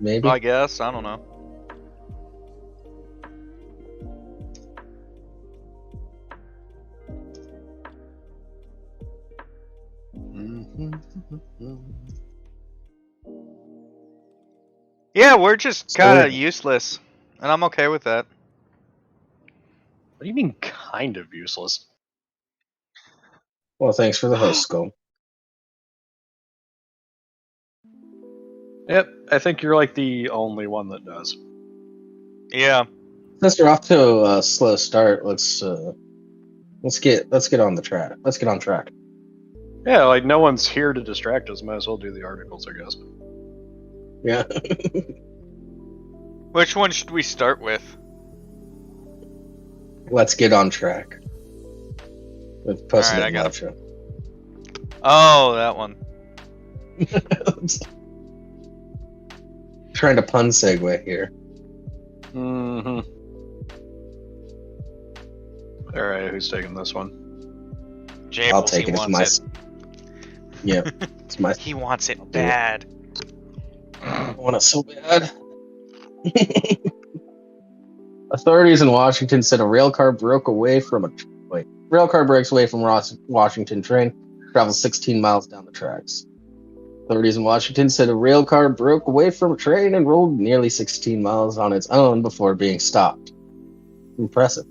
maybe. I guess. I don't know. Yeah, we're just So kind of weird. useless, and I'm okay with that. What do you mean, kind of useless? Well, thanks for the host, Skull. Yep, I think you're like the only one that does. Yeah. Since we're off to a slow start, let's get on the track. Let's get on track. Yeah, like no one's here to distract us. Might as well do the articles, I guess. Yeah. Which one should we start with? Let's get on track. We've posted Alright, it I in got live show. Oh, that one. Trying to pun segue here. Mm-hmm. Alright, who's taking this one? Jables, I'll take he it. wants it. Yeah, it's my. He wants it I'll do it. bad. I want it so bad. Authorities in Washington said a rail car broke away from a rail car breaks away from Washington train, travels 16 miles down the tracks. Authorities in Washington said a rail car broke away from a train and rolled nearly 16 miles on its own before being stopped. Impressive.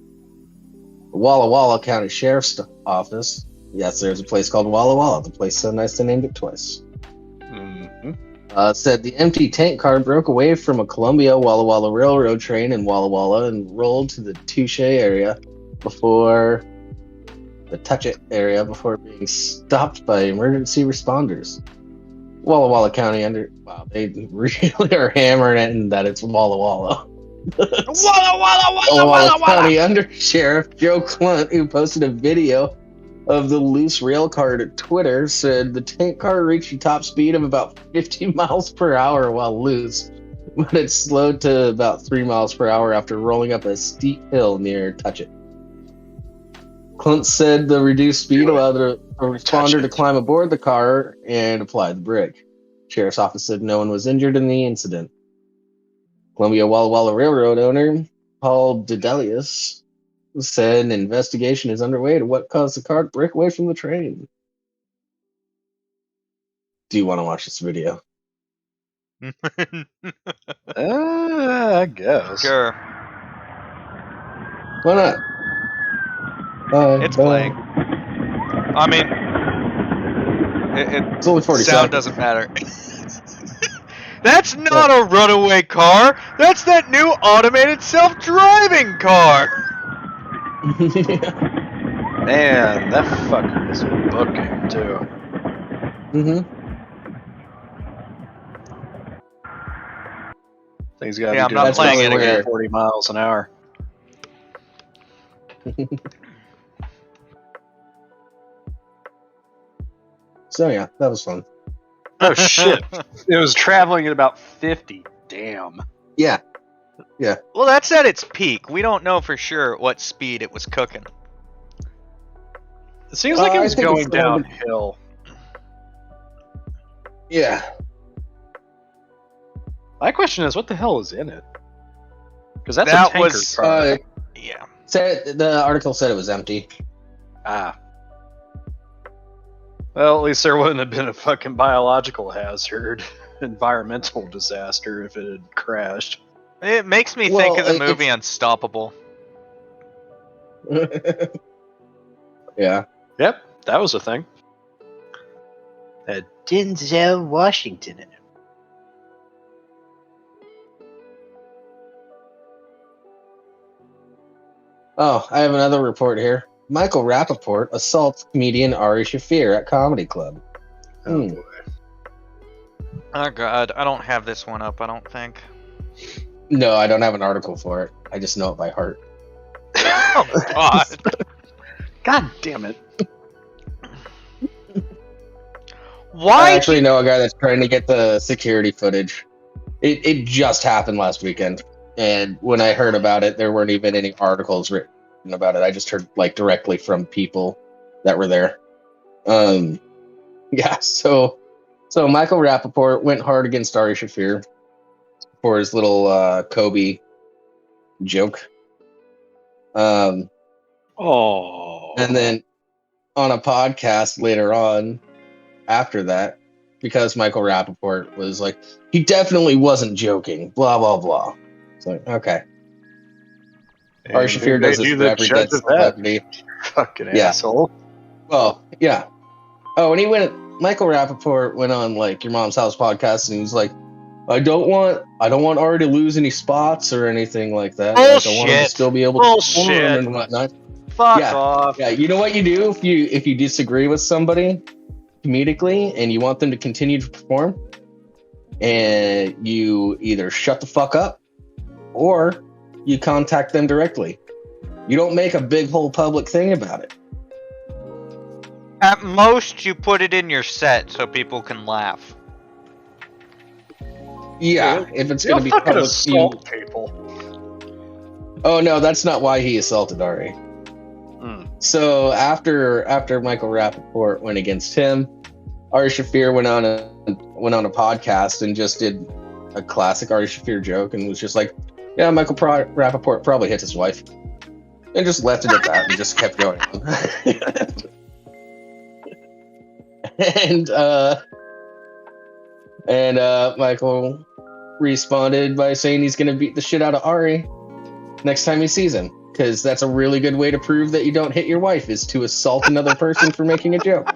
The Walla Walla County Sheriff's Office. Yes, there's a place called Walla Walla. The place so nice they named it twice. Mm-hmm. Said the empty tank car broke away from a Columbia Walla Walla Railroad train in Walla Walla and rolled to the Touche area before the Touch It area before being stopped by emergency responders. Walla Walla County they really are hammering it in that it's Walla Walla. Walla walla walla Walla walla County walla! Under Sheriff Joe Clunt, who posted a video of the loose rail car to Twitter, said the tank car reached a top speed of about 50 miles per hour while loose, but it slowed to about 3 miles per hour after rolling up a steep hill near Touch It. Clunt said the reduced speed allowed a responder to climb aboard the car and apply the brake. Sheriff's office said no one was injured in the incident. Columbia Walla Walla Railroad owner Paul Dedelius said an investigation is underway to what caused the car to break away from the train. Do you want to watch this video? I guess. Sure. Why not? It's playing. I mean, It's only 40 sound seconds. doesn't matter. That's not a runaway car. That's that new automated self-driving car. Man, that fucker is booking too. Things gotta Yeah, be I'm not doing playing it again. 40 miles an hour. So yeah, that was fun. Oh shit! It was traveling at about 50. Damn. Yeah. Well, that's at its peak. We don't know for sure at what speed it was cooking. It seems like it I was think going it's going to- downhill. Yeah. My question is, what the hell is in it? Because that's That a tanker was- car. Yeah. The article said it was empty. Ah. Well, at least there wouldn't have been a fucking biological hazard, environmental disaster if it had crashed. It makes me think of the movie Unstoppable. Yeah. Yep, that was a thing. Had Denzel Washington in it. Oh, I have another report here. Michael Rappaport assaults comedian Ari Shaffir at comedy club. Oh boy. Oh god, I don't have this one up, I don't think. No, I don't have an article for it. I just know it by heart. Oh god. God damn it. Why? I actually know a guy that's trying to get the security footage. It just happened last weekend, and when I heard about it, there weren't even any articles written about it. I just heard like directly from people that were there. Yeah, so Michael Rappaport went hard against Ari Shaffir. for his little Kobe joke. Oh. And then on a podcast later on, after that, because Michael Rappaport was like, he definitely wasn't joking, blah, blah, blah. It's like, okay. Ari Shaffir does this for every dead celebrity. Fucking asshole. Well, yeah. Oh, and Michael Rappaport went on like Your Mom's House podcast, and he was like, I don't want Ari to lose any spots or anything like that. Bullshit. Like, I want him to still be able to perform and whatnot. Fuck off. Yeah, you know what you do if you disagree with somebody comedically and you want them to continue to perform, and you either shut the fuck up or you contact them directly. You don't make a big whole public thing about it. At most, you put it in your set so people can laugh. Yeah, if it's going to be public, assault people. Oh no, that's not why he assaulted Ari. So after Michael Rappaport went against him, Ari Shaffir went on a podcast and just did a classic Ari Shaffir joke and was just like, yeah, Michael Rappaport probably hit his wife, and just left it at that and just kept going. and Michael responded by saying he's going to beat the shit out of Ari next time he sees him, because that's a really good way to prove that you don't hit your wife, is to assault another person for making a joke.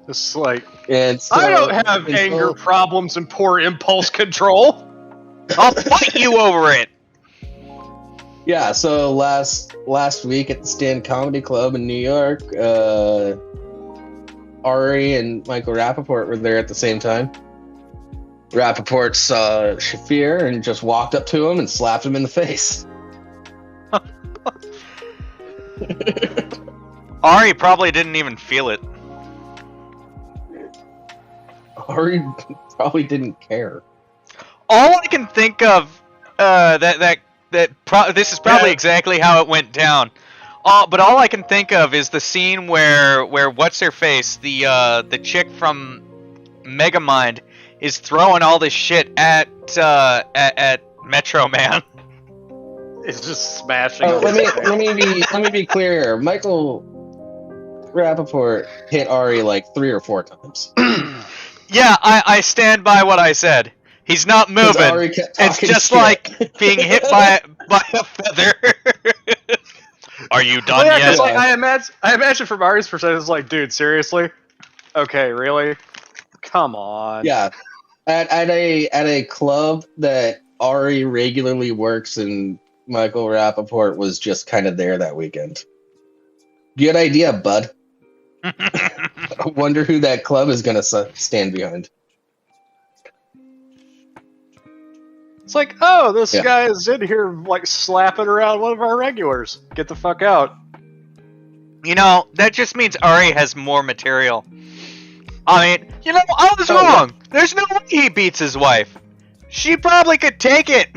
It's like, and so, I don't have anger problems and poor impulse control. I'll fight you over it. Yeah, so last week at the Stand Comedy Club in New York, Ari and Michael Rappaport were there at the same time. Rappaport saw Shaffir and just walked up to him and slapped him in the face. Ari probably didn't even feel it. Ari probably didn't care. All I can think of, this is probably exactly how it went down. But all I can think of is the scene where what's her face, the chick from Megamind, is throwing all this shit at Metro Man. It's just smashing. Oh, let me be clear. Michael Rappaport hit Ari like 3 or 4 times. Yeah, I stand by what I said. He's not moving. It's just shit. like being hit by a feather. Are you done yet? It's like, I imagine from Ari's perspective, it's like, dude, seriously? Okay, really? Come on. Yeah, at a club that Ari regularly works, and Michael Rappaport was just kind of there that weekend. Good idea, bud. I wonder who that club is going to stand behind. It's like, oh, this guy is in here, like, slapping around one of our regulars. Get the fuck out. You know, that just means Ari has more material. I mean, you know, I was wrong. Yeah. There's no way he beats his wife. She probably could take it.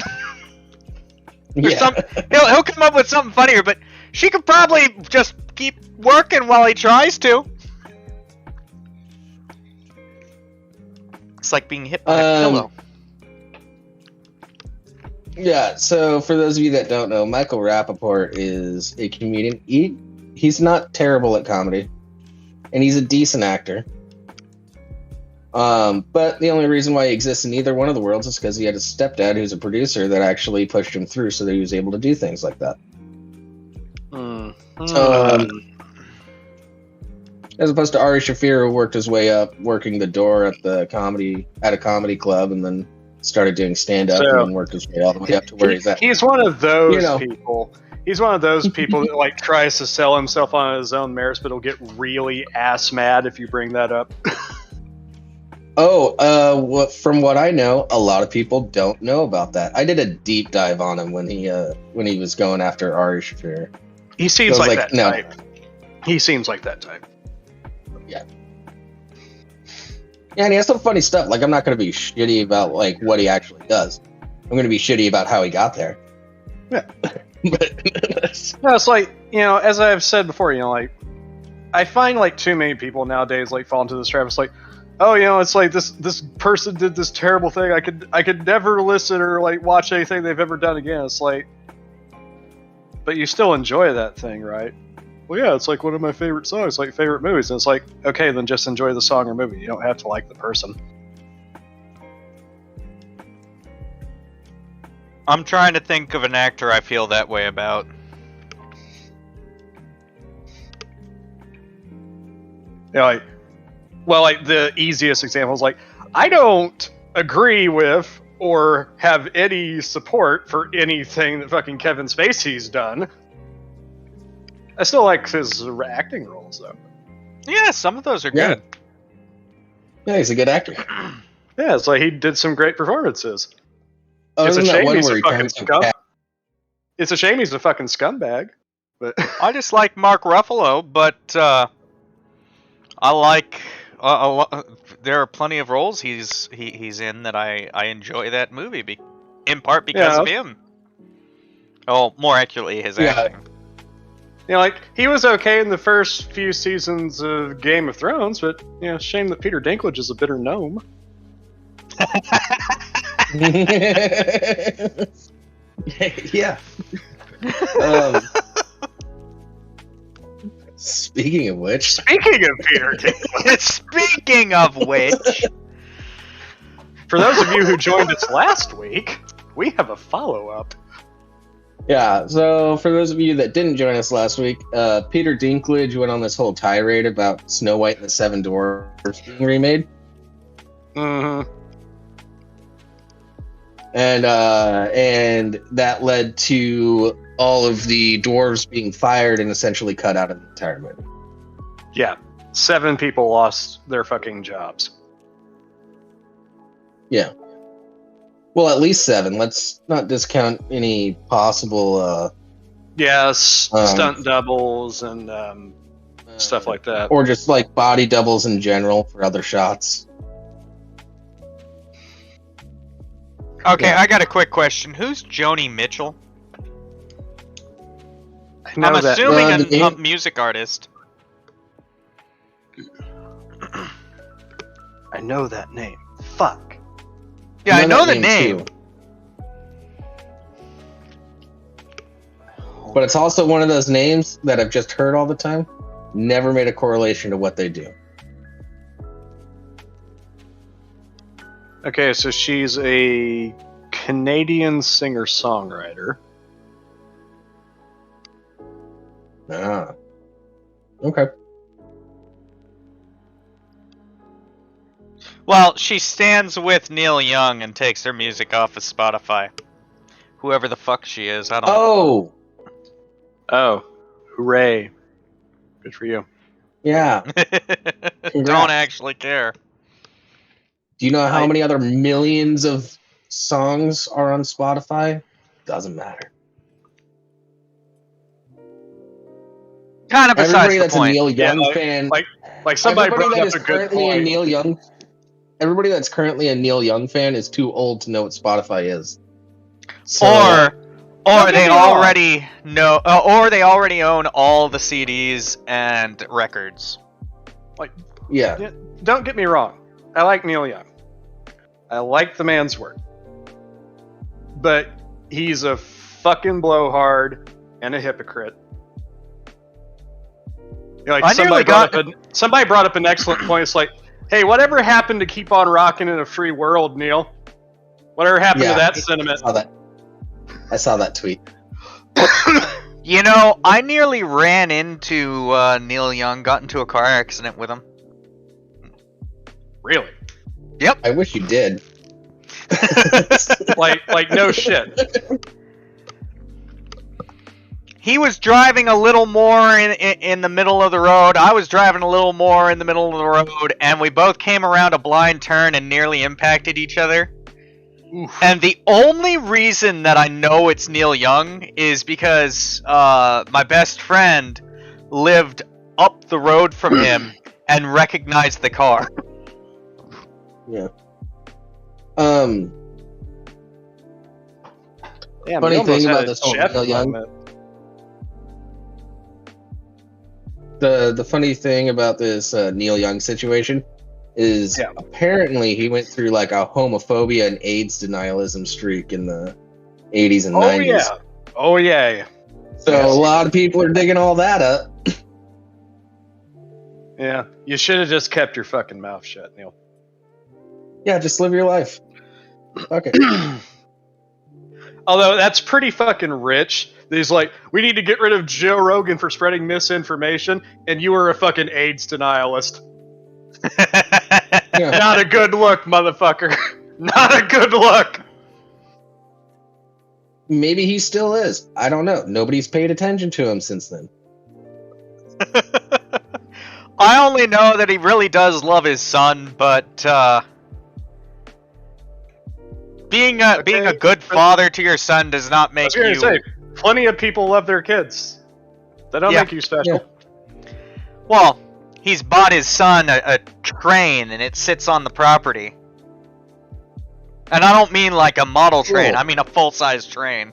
He'll come up with something funnier, but she could probably just keep working while he tries to. It's like being hit by a pillow. Yeah, so for those of you that don't know, Michael Rappaport is a comedian. He's not terrible at comedy, and he's a decent actor. But the only reason why he exists in either one of the worlds is because he had a stepdad who's a producer that actually pushed him through so that he was able to do things like that. As opposed to Ari Shaffir, who worked his way up, working the door at a comedy club, and then started doing stand-up and then worked his way all the way up to where he's at. He's one of those people. He's one of those people that like tries to sell himself on his own merits, but he'll get really ass mad if you bring that up. From what I know, a lot of people don't know about that. I did a deep dive on him when he was going after Ari Shaffir. He seems like that type. He seems like that type. Yeah. Yeah, and he has some funny stuff. Like, I'm not going to be shitty about like what he actually does. I'm going to be shitty about how he got there. Yeah. No, it's like, you know, as I've said before, you know, like, I find like too many people nowadays like fall into this trap. It's like, oh, it's like this person did this terrible thing. I could never listen or like watch anything they've ever done again. It's like, but you still enjoy that thing, right? Well, yeah, it's like one of my favorite songs, like favorite movies. And it's like, okay, then just enjoy the song or movie. You don't have to like the person. I'm trying to think of an actor I feel that way about. Yeah, like the easiest example is like, I don't agree with or have any support for anything that fucking Kevin Spacey's done. I still like his acting roles, though. Yeah, some of those are good. Yeah, he's a good actor. Yeah, it's like he did some great performances. It's a shame he's a fucking scum. It's a shame he's a fucking scumbag. But I just like Mark Ruffalo, but I like there are plenty of roles he's in that I enjoy that movie in part because of him. Oh, more accurately, his acting. Like he was okay in the first few seasons of Game of Thrones, but shame that Peter Dinklage is a bitter gnome. Yeah. Speaking of which. Speaking of Peter Dinklage. Speaking of which. For those of you who joined us last week, we have a follow-up. Yeah, so for those of you that didn't join us last week, Peter Dinklage went on this whole tirade about Snow White and the Seven Dwarfs being remade. Mm-hmm. And that led to all of the dwarves being fired and essentially cut out of the entire movie. Yeah, 7 people lost their fucking jobs. Yeah. Well, at least 7. Let's not discount any possible... stunt doubles and stuff like that. Or just like body doubles in general for other shots. Okay, I got a quick question. Who's Joni Mitchell? I'm assuming a music artist. I know that name. Fuck. Yeah, I know the name. But it's also one of those names that I've just heard all the time. Never made a correlation to what they do. Okay, so she's a Canadian singer-songwriter. Ah. Okay. Well, she stands with Neil Young and takes her music off of Spotify. Whoever the fuck she is, I don't know. Oh, hooray. Good for you. Yeah. Don't actually care. Do you know how many other millions of songs are on Spotify? Doesn't matter. Kind of besides Everybody the that's point. a Neil Young fan, like somebody brought up a good point. Everybody that's currently a Neil Young fan is too old to know what Spotify is. So, or they already know, or they already own all the CDs and records. Yeah. Don't get me wrong. I like Neil Young. I like the man's work. But he's a fucking blowhard and a hypocrite. Somebody brought up an excellent point. It's like, hey, whatever happened to keep on rocking in a free world, Neil? Whatever happened to that sentiment? I saw that tweet. You know, I nearly ran into Neil Young, got into a car accident with him. Really? Yep. I wish you did. like no shit. He was driving a little more in the middle of the road. I was driving a little more in the middle of the road, and we both came around a blind turn and nearly impacted each other. Oof. And the only reason that I know it's Neil Young is because my best friend lived up the road from him and recognized the car. Yeah. Damn, funny thing about this whole Neil Young. The funny thing about this Neil Young situation is Yeah. apparently he went through like a homophobia and AIDS denialism streak in the 80s and Oh 90s. yeah. Oh yeah. So Yes. a lot of people are digging all that up. Yeah. You should have just kept your fucking mouth shut, Neil. Yeah, just live your life. Fuck it. Although that's pretty fucking rich. He's like, we need to get rid of Joe Rogan for spreading misinformation, and you were a fucking AIDS denialist. Yeah. Not a good look, motherfucker. Not a good look. Maybe he still is. I don't know. Nobody's paid attention to him since then. I only know that he really does love his son, but being a good father to your son does not I make was going you. to say, plenty of people love their kids. That don't Yeah. make you special. Well, he's bought his son a train, and it sits on the property. And I don't mean like a model train. Cool. I mean a full-size train.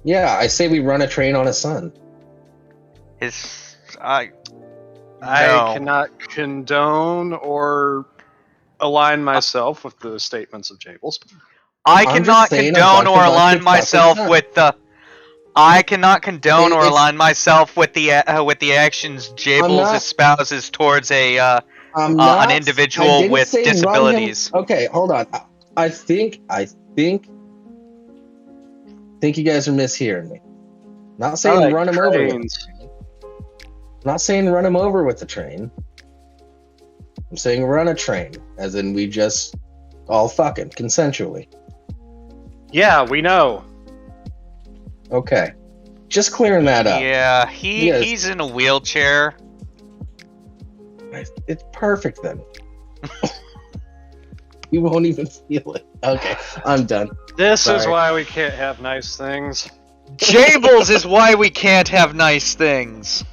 Yeah, I say we run a train on his son. I No. cannot condone or align myself with the statements of Jables. I I'm cannot just saying a condone bunch or of align fucking myself son. with the. I cannot condone or It's- align myself with the actions Jables not- espouses towards I'm an not, I individual didn't with say run him- disabilities. Okay, hold on. I think you guys are mishearing me. Not saying I like run him over. With, trains. not saying run him over with the train. I'm saying run a train, as in we just all fucking consensually. Yeah, we know. Okay, just clearing that up. Yeah, Yes. he's in a wheelchair. It's perfect then. You won't even feel it. Okay, I'm done. This is Sorry. why we can't have nice things. Jables is why we can't have nice things.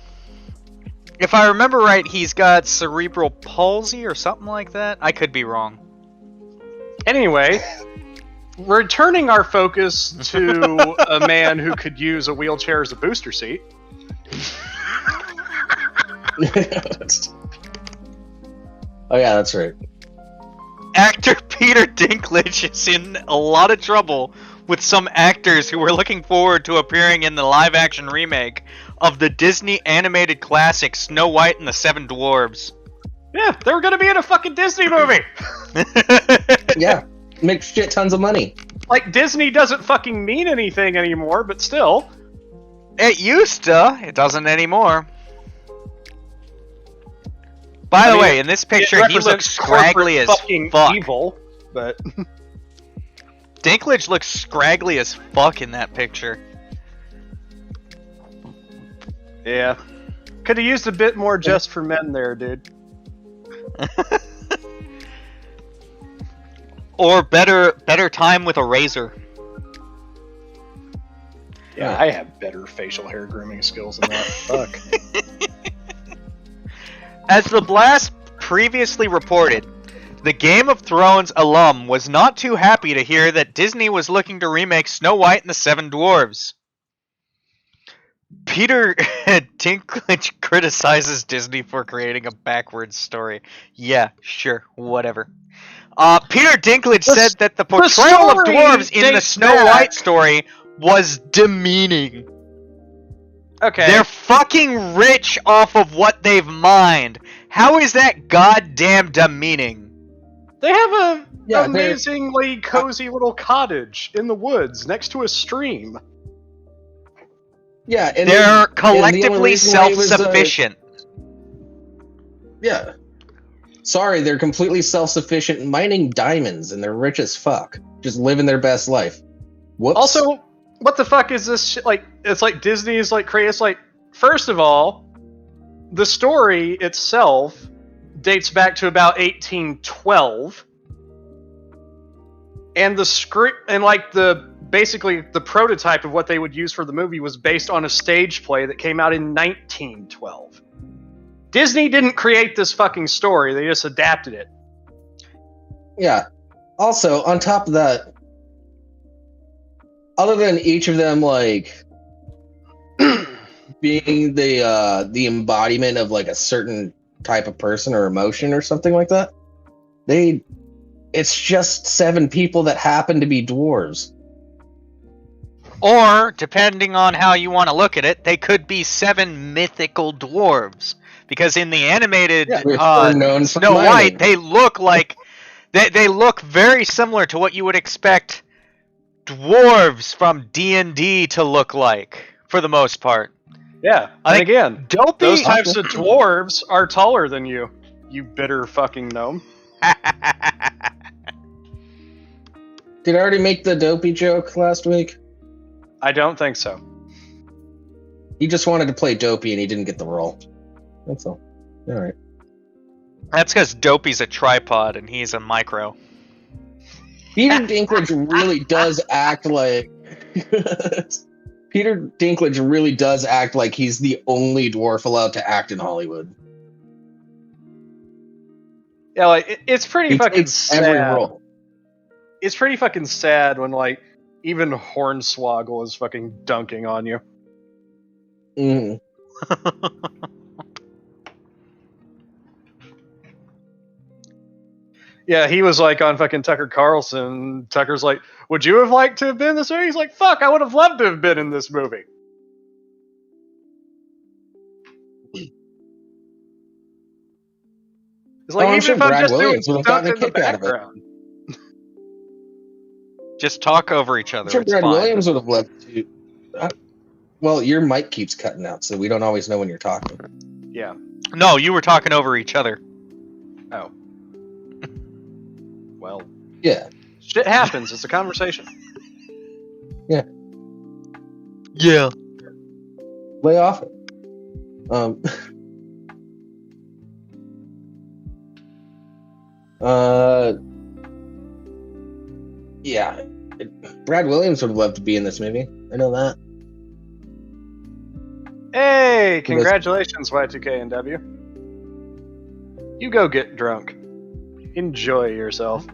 If I remember right, he's got cerebral palsy or something like that. I could be wrong. Anyway, returning our focus to a man who could use a wheelchair as a booster seat. Oh yeah, that's right. Actor Peter Dinklage is in a lot of trouble with some actors who were looking forward to appearing in the live-action remake of the Disney animated classic Snow White and the Seven Dwarves. Yeah, they were gonna be in a fucking Disney movie. Yeah, make shit tons of money. Like, Disney doesn't fucking mean anything anymore, but still. It used to. It doesn't anymore. By the way, in this picture, it he looks represents scraggly as corporate fucking fuck. evil, but Dinklage looks scraggly as fuck in that picture. yeah. Could have used a bit more Just for Men there, dude. Or better time with a razor. Yeah, I have better facial hair grooming skills than that. Fuck. As The Blast previously reported, the Game of Thrones alum was not too happy to hear that Disney was looking to remake Snow White and the Seven Dwarves. Peter Dinklage criticizes Disney for creating a backwards story. Yeah, sure, whatever. Peter Dinklage said that the portrayal of story dwarves in the dates Snow back- White story was demeaning. Okay. They're fucking rich off of what they've mined. How is that goddamn demeaning? They have a Yeah, amazingly cozy little cottage in the woods next to a stream. Yeah, and They're the only collectively reason why he was, self-sufficient. Yeah. Sorry, they're completely self-sufficient, mining diamonds, and they're rich as fuck. Just living their best life. Whoops. Also, what the fuck is this shit? Like, it's like Disney is like crazy. It's like, first of all, the story itself dates back to about 1812, and the script and like basically the prototype of what they would use for the movie was based on a stage play that came out in 1912. Disney didn't create this fucking story; they just adapted it. Yeah. Also, on top of that, other than each of them like being the embodiment of like a certain type of person or emotion or something like that. It's just 7 people that happen to be dwarves. Or, depending on how you want to look at it, they could be 7 mythical dwarves. Because in the animated which are known for Snow mining. White, they look like they look very similar to what you would expect dwarves from D&D to look like, for the most part. Yeah, I and think again, Dopey... those types of dwarves are taller than you bitter fucking gnome. Did I already make the Dopey joke last week? I don't think so. He just wanted to play Dopey and he didn't get the role. That's all. All right. That's because Dopey's a tripod and he's a micro. Peter Dinklage really does act like... Peter Dinklage really does act like he's the only dwarf allowed to act in Hollywood. Yeah, like it's pretty He fucking takes every sad. role. It's pretty fucking sad when like even Hornswoggle is fucking dunking on you. Mm. Yeah, he was like on fucking Tucker Carlson. Tucker's like, "Would you have liked to have been in this movie?" He's like, "Fuck, I would have loved to have been in this movie." It's like, I'm even sure if I'm Brad just doing Williams would have stuff gotten a in the kick out of it. background. Just talk over each other. I'm sure It's Brad fine. Williams would have loved to. Well, your mic keeps cutting out, so we don't always know when you're talking. Yeah. No, you were talking over each other. Oh. Well, Yeah. shit happens. It's a conversation. Yeah. Lay off it. Yeah. Brad Williams would have loved to be in this movie. I know that. Hey, congratulations, Y2K and W. You go get drunk. Enjoy yourself.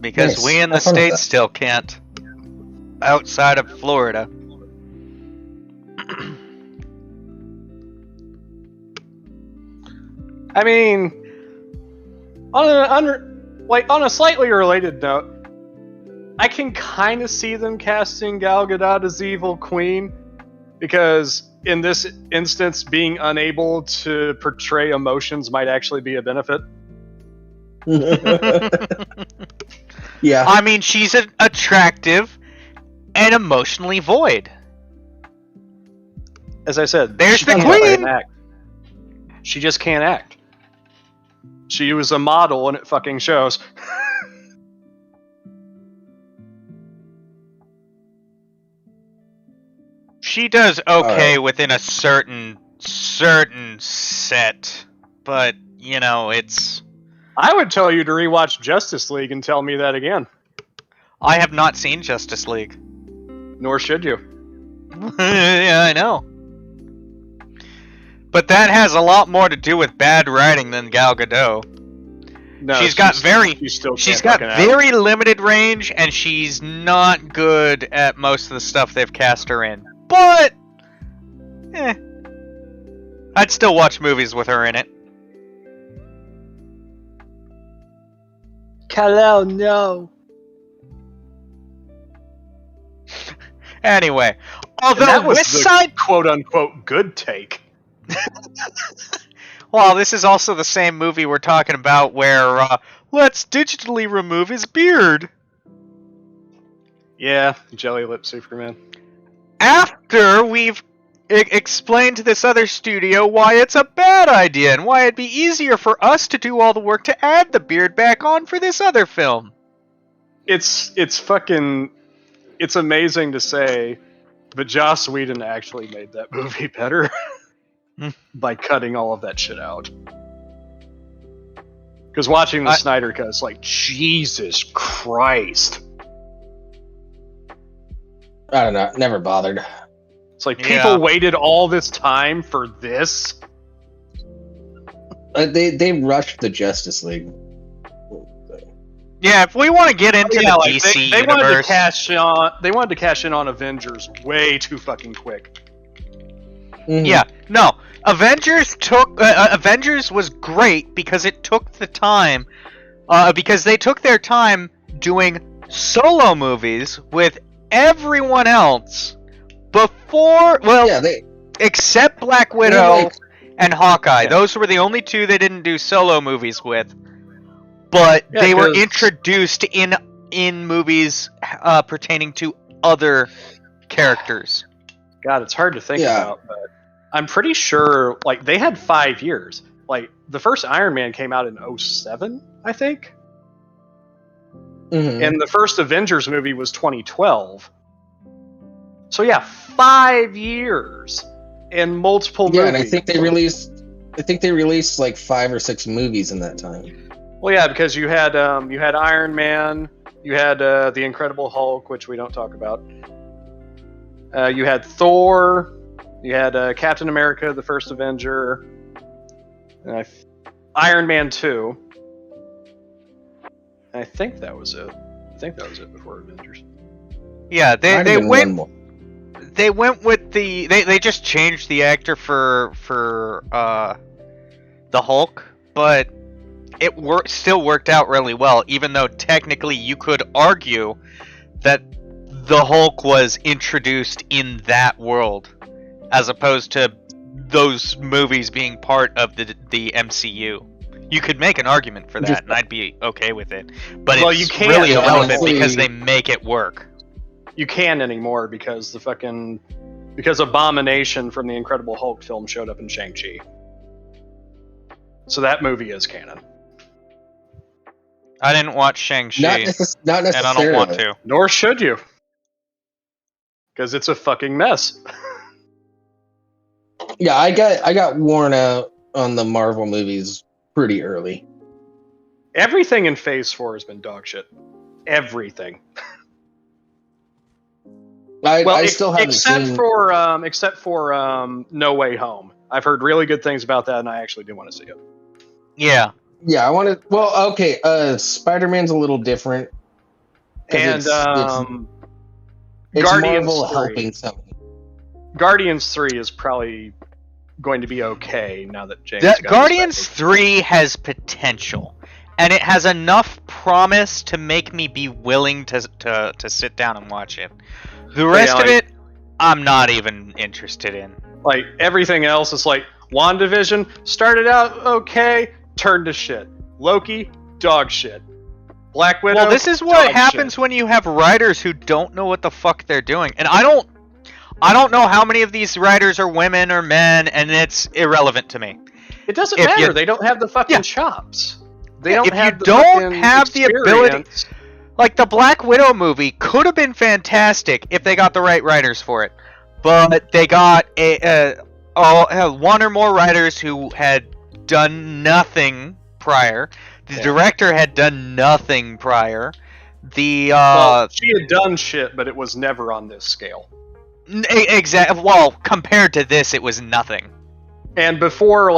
Because Nice. we in the Have fun with States that. still can't. Outside of Florida. I mean, on a slightly related note, I can kind of see them casting Gal Gadot as Evil Queen, because in this instance, being unable to portray emotions might actually be a benefit. Yeah. I mean, she's attractive and emotionally void. As I said, There's she the can't queen! fucking act. She just can't act. She was a model and it fucking shows. She does okay Alright. within a certain set, but you know, it's. I would tell you to rewatch Justice League and tell me that again. I have not seen Justice League. Nor should you. Yeah, I know. But that has a lot more to do with bad writing than Gal Gadot. No, she's got very limited range, and she's not good at most of the stuff they've cast her in. But, I'd still watch movies with her in it. Kal-El, no. Anyway, And that although was West the Side, quote-unquote good take. well, this is also the same movie we're talking about where let's digitally remove his beard. Yeah, Jelly Lip Superman. After we've explained to this other studio why it's a bad idea and why it'd be easier for us to do all the work to add the beard back on for this other film. It's amazing to say, but Joss Whedon actually made that movie better by cutting all of that shit out. Because watching the Snyder Cut, it's like, Jesus Christ. I don't know. Never bothered. It's like, people waited all this time for this? They rushed the Justice League. Yeah, if we want to get into the DC they universe, wanted to cash in on Avengers way too fucking quick. Yeah, no. Avengers was great because it took the time, because they took their time doing solo movies with everyone else before. Well, Yeah, they except Black they Widow like and Hawkeye. Yeah. Those were the only two they didn't do solo movies with. But Yeah, they were 'cause- introduced in movies pertaining to other characters. God, it's hard to think Yeah. about, but I'm pretty sure like they had 5 years. Like the first Iron Man came out in 07, I think. mhm. And the first Avengers movie was 2012. So yeah, 5 years and multiple Yeah, movies. and I think they released like 5 or 6 movies in that time. Well, yeah, because you had Iron Man, you had the Incredible Hulk, which we don't talk about. You had Thor, you had Captain America, the First Avenger, and Iron Man 2. And I think that was it. I think that was it before Avengers. Yeah, Might they have been went one more. they went with they just changed the actor for the Hulk, but it still worked out really well, even though technically you could argue that the Hulk was introduced in that world as opposed to those movies being part of the MCU. You could make an argument for that, and I'd be okay with it. But Well, it's you can't, really irrelevant honestly. because they make it work. You can't anymore because because Abomination from the Incredible Hulk film showed up in Shang-Chi. So that movie is canon. I didn't watch Shang-Chi, Not and necessarily. I don't want to. Nor should you. Because it's a fucking mess. Yeah, I got worn out on the Marvel movies pretty early. Everything in Phase 4 has been dog shit. Everything. I still haven't except seen. except for No Way Home. I've heard really good things about that, and I actually do want to see it. Yeah. Yeah, I want to. Well, okay. Spider-Man's a little different. 'Cause And it's Guardians Marvel 3. helping something. Guardians 3 is probably going to be okay now that James Gunn is Guardians back. 3 has potential, and it has enough promise to make me be willing to sit down and watch it. The rest of it, I'm not even interested in. Like everything else is like WandaVision started out okay, turned to shit. Loki, dog shit. Black Widow. Well, this is what dog happens shit. when you have writers who don't know what the fuck they're doing. And I don't know how many of these writers are women or men, and it's irrelevant to me. It doesn't if matter. you- They don't have the fucking Yeah. chops. They Yeah, don't if you have the don't fucking have the ability- experience. Like, the Black Widow movie could have been fantastic if they got the right writers for it. But they got one or more writers who had done nothing prior. The Yeah. director had done nothing prior. Well, she had done shit, but it was never on this scale. Exactly. Well, compared to this, it was nothing. And before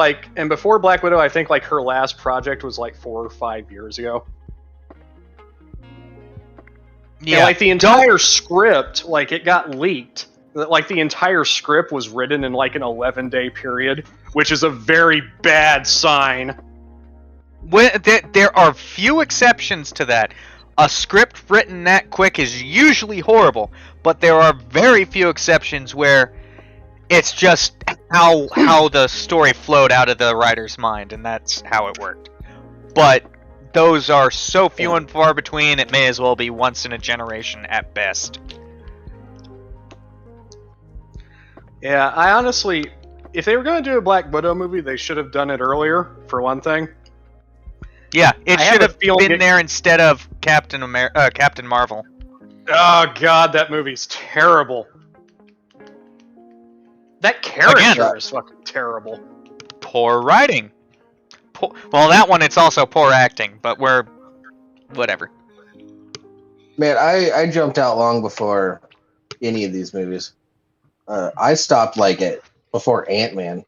Black Widow, I think like her last project was like 4 or 5 years ago. Yeah. And like the entire script, like it got leaked. Like the entire script was written in like an 11-day period, which is a very bad sign. There are few exceptions to that. A script written that quick is usually horrible, but there are very few exceptions where it's just how the story flowed out of the writer's mind, and that's how it worked. But those are so few and far between, it may as well be once in a generation at best. Yeah, I honestly, if they were going to do a Black Widow movie, they should have done it earlier, for one thing. Yeah, it I have should a have feeling been there instead of Captain Marvel. Oh god, that movie's terrible. That character is fucking terrible. Poor writing. Well, that one, it's also poor acting, but whatever. Man, I jumped out long before any of these movies. I stopped like it before Ant-Man.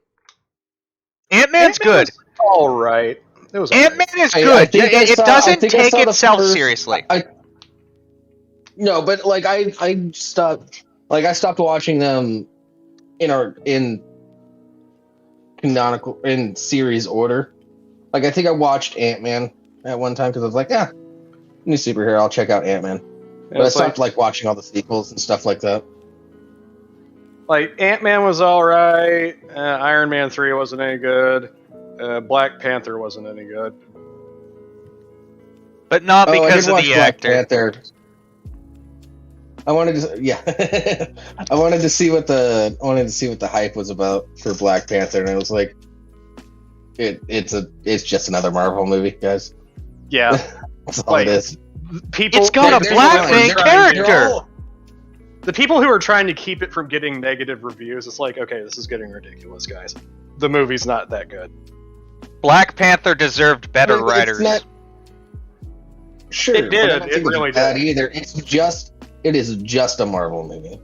Ant-Man's good. All right. It was all right. Ant-Man is I good. think I It saw- I doesn't think I take saw the itself first- seriously. No, but like I stopped watching them in canonical in series order. Like, I think I watched Ant-Man at one time because I was like, yeah, new superhero, I'll check out Ant-Man. But I stopped like watching all the sequels and stuff like that. Like, Ant-Man was alright, Iron Man 3 wasn't any good, Black Panther wasn't any good. But not because of the actor. Panther. I wanted to, yeah, I wanted to see what the hype was about for Black Panther, and it was like, it's just another Marvel movie, guys. Yeah, that's all it is. It's got a black main character. The people who are trying to keep it from getting negative reviews, it's like, okay, this is getting ridiculous, guys. The movie's not that good. Black Panther deserved better writers. Sure, it did. It really did. Either it is just a Marvel movie.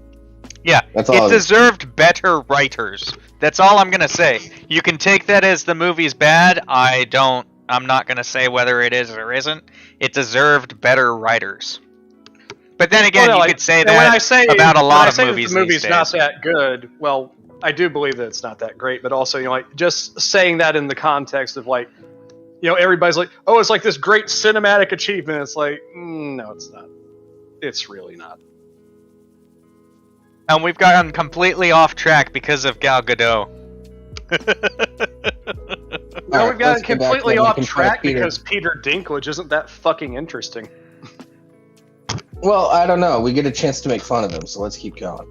Yeah, that's all it deserved better writers. That's all I'm gonna say. You can take that as the movie's bad. I'm not gonna say whether it is or isn't. It deserved better writers. But then again, you could say that about a lot of movies. The movie's not that good. Well, I do believe that it's not that great, but also, like, just saying that in the context of, like, everybody's like, oh, it's like this great cinematic achievement. It's like, no, it's not. It's really not. And we've gotten completely off track because of Gal Gadot. No, we've gotten completely off track because Peter Dinklage isn't that fucking interesting. Well, I don't know. We get a chance to make fun of him, so let's keep going.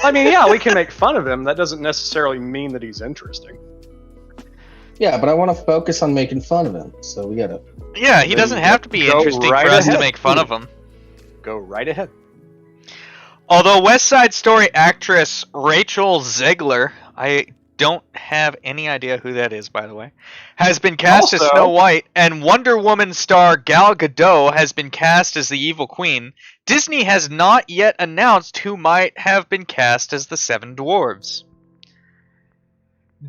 I mean, yeah, we can make fun of him. That doesn't necessarily mean that he's interesting. Yeah, but I want to focus on making fun of him, so we gotta... Yeah, he doesn't have to be interesting for us to make fun of him. Go right ahead. Although West Side Story actress Rachel Zegler, I don't have any idea who that is, by the way, has been cast as Snow White, and Wonder Woman star Gal Gadot has been cast as the Evil Queen, Disney has not yet announced who might have been cast as the Seven Dwarves.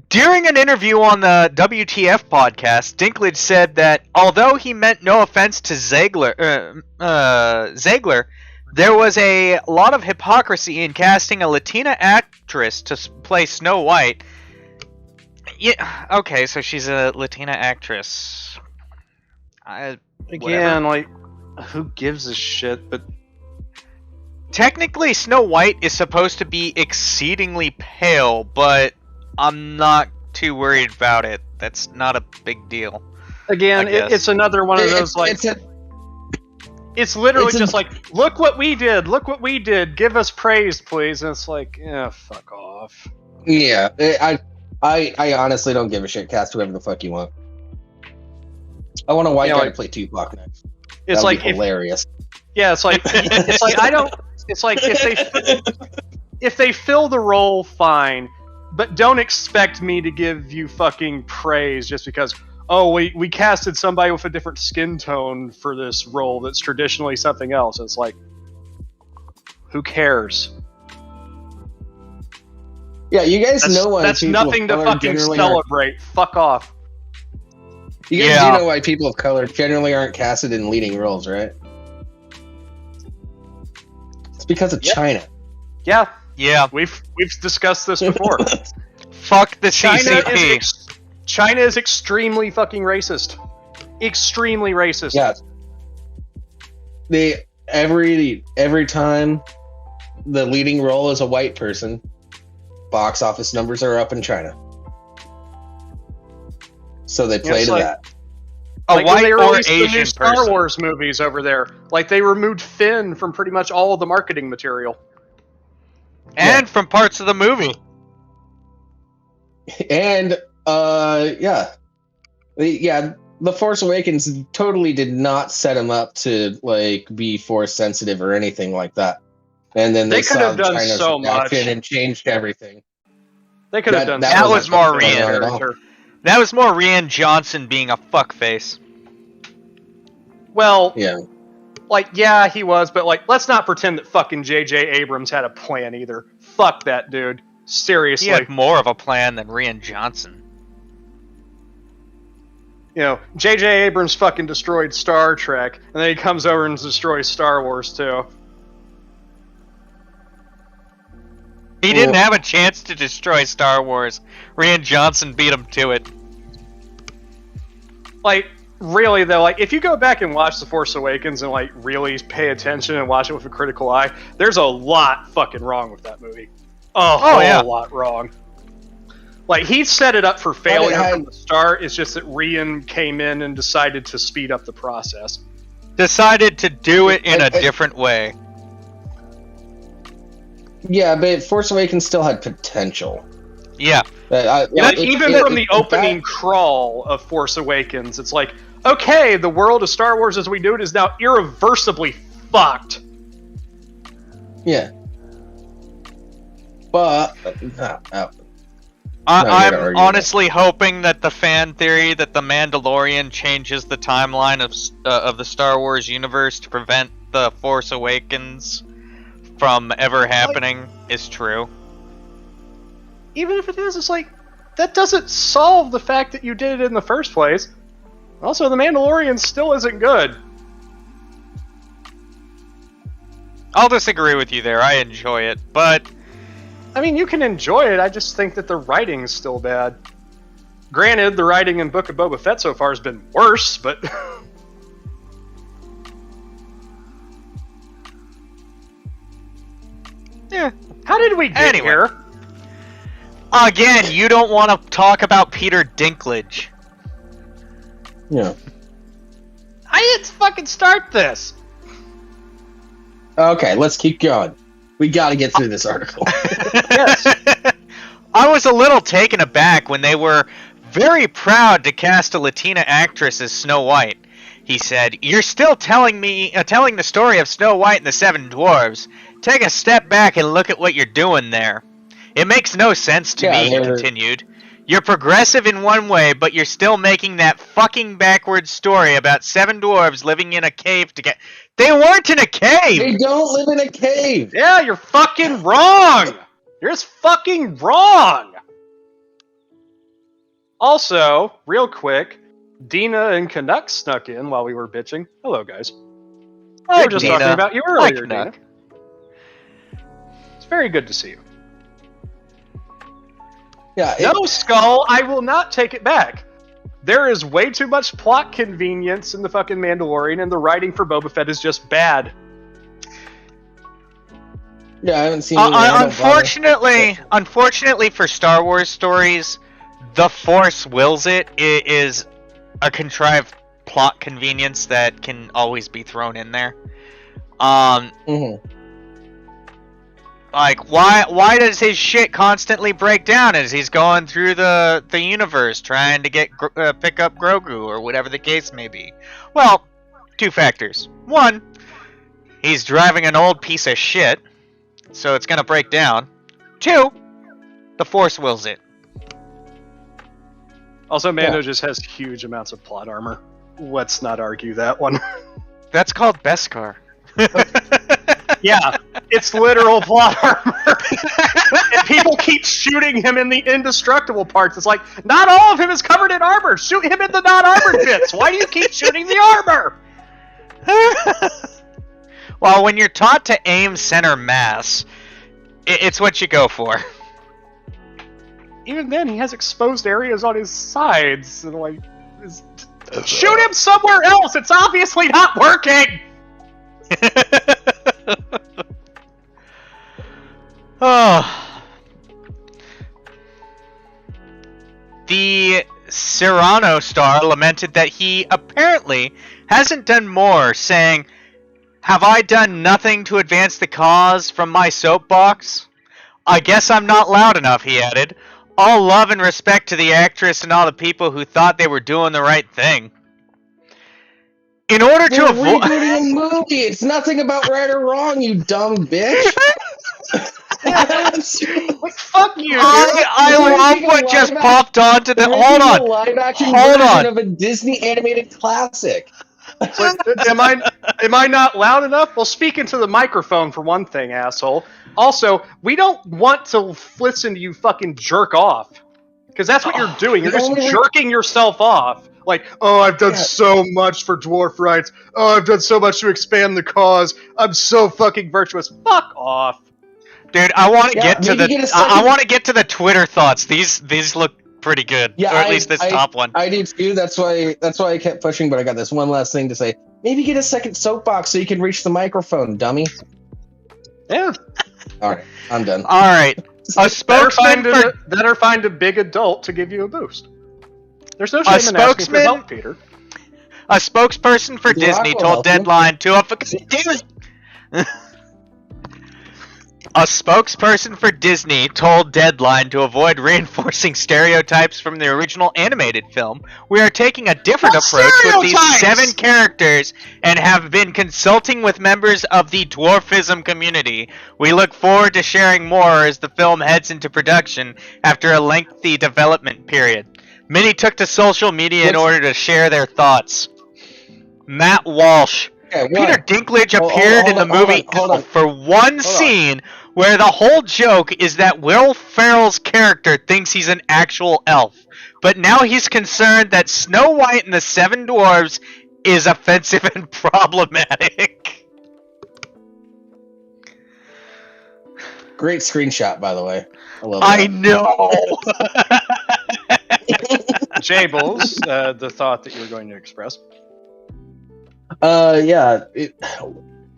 During an interview on the WTF podcast, Dinklage said that although he meant no offense to Zegler, there was a lot of hypocrisy in casting a Latina actress to play Snow White. Yeah, okay, so she's a Latina actress. Again, like, who gives a shit? But technically, Snow White is supposed to be exceedingly pale, but I'm not too worried about it. That's not a big deal. Again, it's another one of those, like... It's literally just like, look what we did, give us praise, please. And it's like, yeah, fuck off. Yeah, I honestly don't give a shit. Cast whoever the fuck you want. I want a white guy to play Tupac next. It's like hilarious. Yeah, it's like I don't. It's like if they fill the role, fine, but don't expect me to give you fucking praise just because. Oh, we casted somebody with a different skin tone for this role that's traditionally something else. It's like, who cares? Yeah, you guys know why that's nothing to fucking celebrate. Fuck off. You guys do know why people of color generally aren't casted in leading roles, right? It's because of China. Yeah. Yeah. We've discussed this before. Fuck the CCP. China is extremely fucking racist. Extremely racist. Yeah. Every time the leading role is a white person, box office numbers are up in China. So they play to that. A white or Asian Star person. Wars movies over there. Like, they removed Finn from pretty much all of the marketing material. And from parts of the movie. And The Force Awakens totally did not set him up to like be Force sensitive or anything like that. And then they could have done China's so much and changed everything. They could have done that. So was much more Rian. That was more Rian Johnson being a fuckface. Well, yeah. Like, yeah, he was, but like, let's not pretend that fucking J.J. Abrams had a plan either. Fuck that dude. Seriously. He had more of a plan than Rian Johnson. You know, J.J. Abrams fucking destroyed Star Trek, and then he comes over and destroys Star Wars too. He didn't have a chance to destroy Star Wars. Rian Johnson beat him to it. Like, really though, like if you go back and watch The Force Awakens and like really pay attention and watch it with a critical eye, there's a lot fucking wrong with that movie. A whole lot wrong. Like, he set it up for failure from the start. It's just that Rian came in and decided to speed up the process. Decided to do it in a different way. Yeah, but Force Awakens still had potential. Yeah. Even from the opening crawl of Force Awakens, it's like, okay, the world of Star Wars as we knew it is now irreversibly fucked. Yeah. But I'm honestly hoping that the fan theory that the Mandalorian changes the timeline of the Star Wars universe to prevent the Force Awakens from ever happening is true. Even if it is, it's like, that doesn't solve the fact that you did it in the first place. Also, the Mandalorian still isn't good. I'll disagree with you there. I enjoy it, but I mean, you can enjoy it. I just think that the writing is still bad. Granted, the writing in Book of Boba Fett so far has been worse, but yeah. How did we get here? Again, you don't want to talk about Peter Dinklage. Yeah. I didn't fucking start this. Okay, let's keep going. We got to get through this article. Yes. I was a little taken aback when they were very proud to cast a Latina actress as Snow White. He said, "You're still telling the story of Snow White and the Seven Dwarves. Take a step back and look at what you're doing there. It makes no sense to me," he continued. "You're progressive in one way, but you're still making that fucking backwards story about 7 dwarves living in a cave to get... They weren't in a cave! They don't live in a cave! Yeah, you're fucking wrong! You're just fucking wrong! Also, real quick, Dina and Canuck snuck in while we were bitching. Hello, guys. We were just talking about you earlier, Dina. It's very good to see you. Yeah, no, Skull, I will not take it back. There is way too much plot convenience in the fucking Mandalorian, and the writing for Boba Fett is just bad. Yeah, I haven't seen unfortunately for Star Wars stories, the Force wills it. It is a contrived plot convenience that can always be thrown in there. Like, why does his shit constantly break down as he's going through the universe trying to get pick up Grogu or whatever the case may be? Well, 2 factors. 1, he's driving an old piece of shit, so it's gonna break down. 2, the Force wills it. Also, Mando just has huge amounts of plot armor. Let's not argue that one. That's called Beskar. Yeah, it's literal plot armor. And people keep shooting him in the indestructible parts. It's like, not all of him is covered in armor. Shoot him in the non-armored bits. Why do you keep shooting the armor? Well, when you're taught to aim center mass, it's what you go for. Even then, he has exposed areas on his sides. And like, shoot him somewhere else. It's obviously not working. Oh. The Cyrano star lamented that he apparently hasn't done more, saying, "Have I done nothing to advance the cause from my soapbox? I guess I'm not loud enough," he added. "All love and respect to the actress and all the people who thought they were doing the right thing." In order to avoid rebooting a movie, it's nothing about right or wrong, you dumb bitch. Like, fuck you! I love what just popped onto the. Hold on. Live action version of a Disney animated classic. Like, am I not loud enough? Well, speak into the microphone for one thing, asshole. Also, we don't want to listen to you fucking jerk off, because that's what you're doing. You're just jerking yourself off. Like, oh, I've done so much for dwarf rights. Oh, I've done so much to expand the cause. I'm so fucking virtuous. Fuck off. Dude, I want to get to maybe the. get a second- I want to get to the Twitter thoughts. These look pretty good. Yeah, or at least this top one. I do too. That's why I kept pushing. But I got this one last thing to say. Maybe get a second soapbox so you can reach the microphone, dummy. Yeah. All right, I'm done. All right. A spokesman for Better find a big adult to give you a boost. There's no shame in asking for help, Peter. A spokesperson for Disney told Deadline to A spokesperson for Disney told Deadline to avoid reinforcing stereotypes from the original animated film. We are taking a different approach with these 7 characters and have been consulting with members of the dwarfism community. We look forward to sharing more as the film heads into production after a lengthy development period. Many took to social media in order to share their thoughts. Matt Walsh. Peter Dinklage appeared in the movie Elf for one scene where the whole joke is that Will Ferrell's character thinks he's an actual elf. But now he's concerned that Snow White and the 7 Dwarves is offensive and problematic. Great screenshot, by the way. I know! Jables, the thought that you were going to express.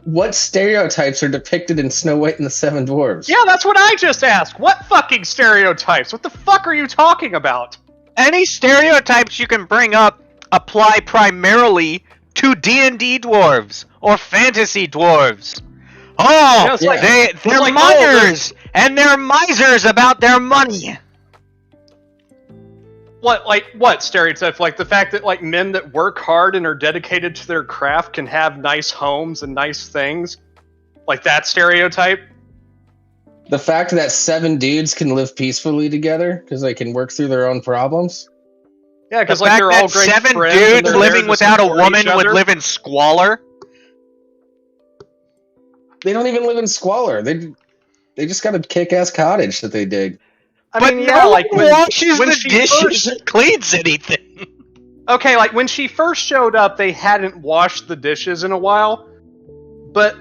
What stereotypes are depicted in Snow White and the 7 Dwarves? Yeah, that's what I just asked. What fucking stereotypes? What the fuck are you talking about? Any stereotypes you can bring up apply primarily to D&D dwarves or fantasy dwarves. Oh, yeah, they're miners, and they're misers about their money. What stereotype? Like the fact that like men that work hard and are dedicated to their craft can have nice homes and nice things? Like that stereotype? The fact that 7 dudes can live peacefully together because they can work through their own problems? Yeah, because like they're all great 7 friends. 7 dudes living without a woman would live in squalor? They don't even live in squalor. They just got a kick-ass cottage that they dig. But no one washes the dishes and cleans anything. Okay, like when she first showed up, they hadn't washed the dishes in a while. But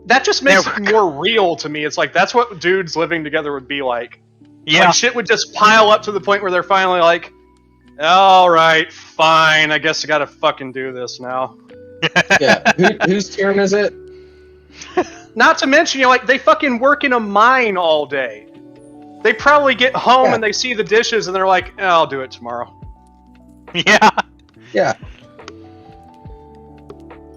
that just makes it more real to me. It's like, that's what dudes living together would be like. Yeah. Like, shit would just pile up to the point where they're finally like, alright, fine, I guess I gotta fucking do this now. Yeah, whose turn is it? Not to mention, like, they fucking work in a mine all day. They probably get home and they see the dishes and they're like, I'll do it tomorrow. Yeah. Yeah.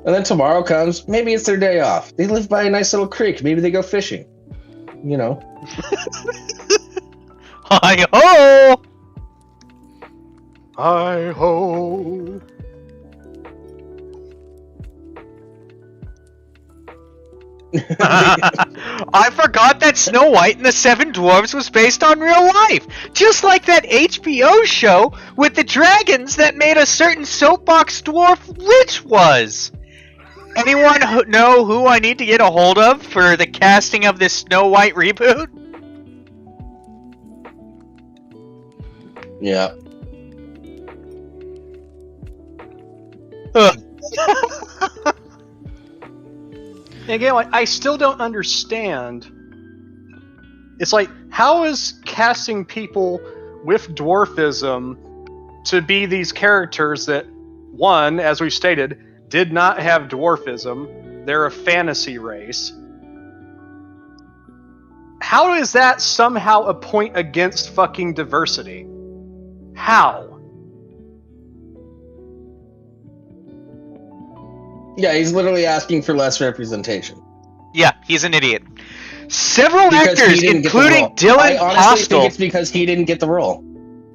And then tomorrow comes, maybe it's their day off. They live by a nice little creek. Maybe they go fishing. You know. Hi-ho! Hi-ho! I forgot that Snow White and the 7 Dwarves was based on real life. Just like that HBO show with the dragons that made a certain soapbox dwarf rich was. Anyone know who I need to get a hold of for the casting of this Snow White reboot? Yeah. Again, like, I still don't understand. It's like, how is casting people with dwarfism to be these characters that, one, as we've stated, did not have dwarfism? They're a fantasy race. How is that somehow a point against fucking diversity? How? Yeah, he's literally asking for less representation. Yeah, he's an idiot. Several actors, including Dylan I honestly think Postel. it's because he didn't get the role.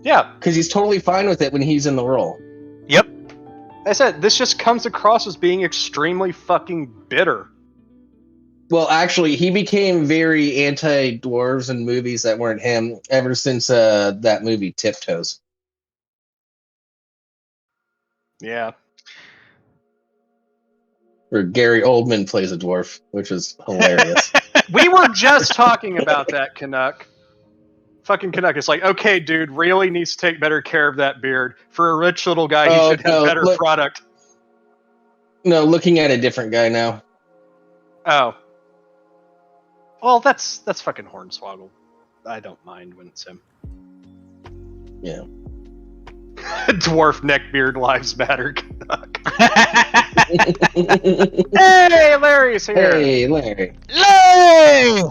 Yeah. Because he's totally fine with it when he's in the role. Yep. I said, this just comes across as being extremely fucking bitter. Well, actually, he became very anti-dwarves in movies that weren't him ever since that movie Tiptoes. Yeah. Where Gary Oldman plays a dwarf, which is hilarious. We were just talking about that, Canuck. Fucking Canuck. It's like, okay, dude, really needs to take better care of that beard. For a rich little guy, he should have better product. No, looking at a different guy now. Oh. Well, that's fucking Hornswoggle. I don't mind when it's him. Yeah. Dwarf neckbeard lives matter. Hey, Larry's here. Hey, Larry. Yay!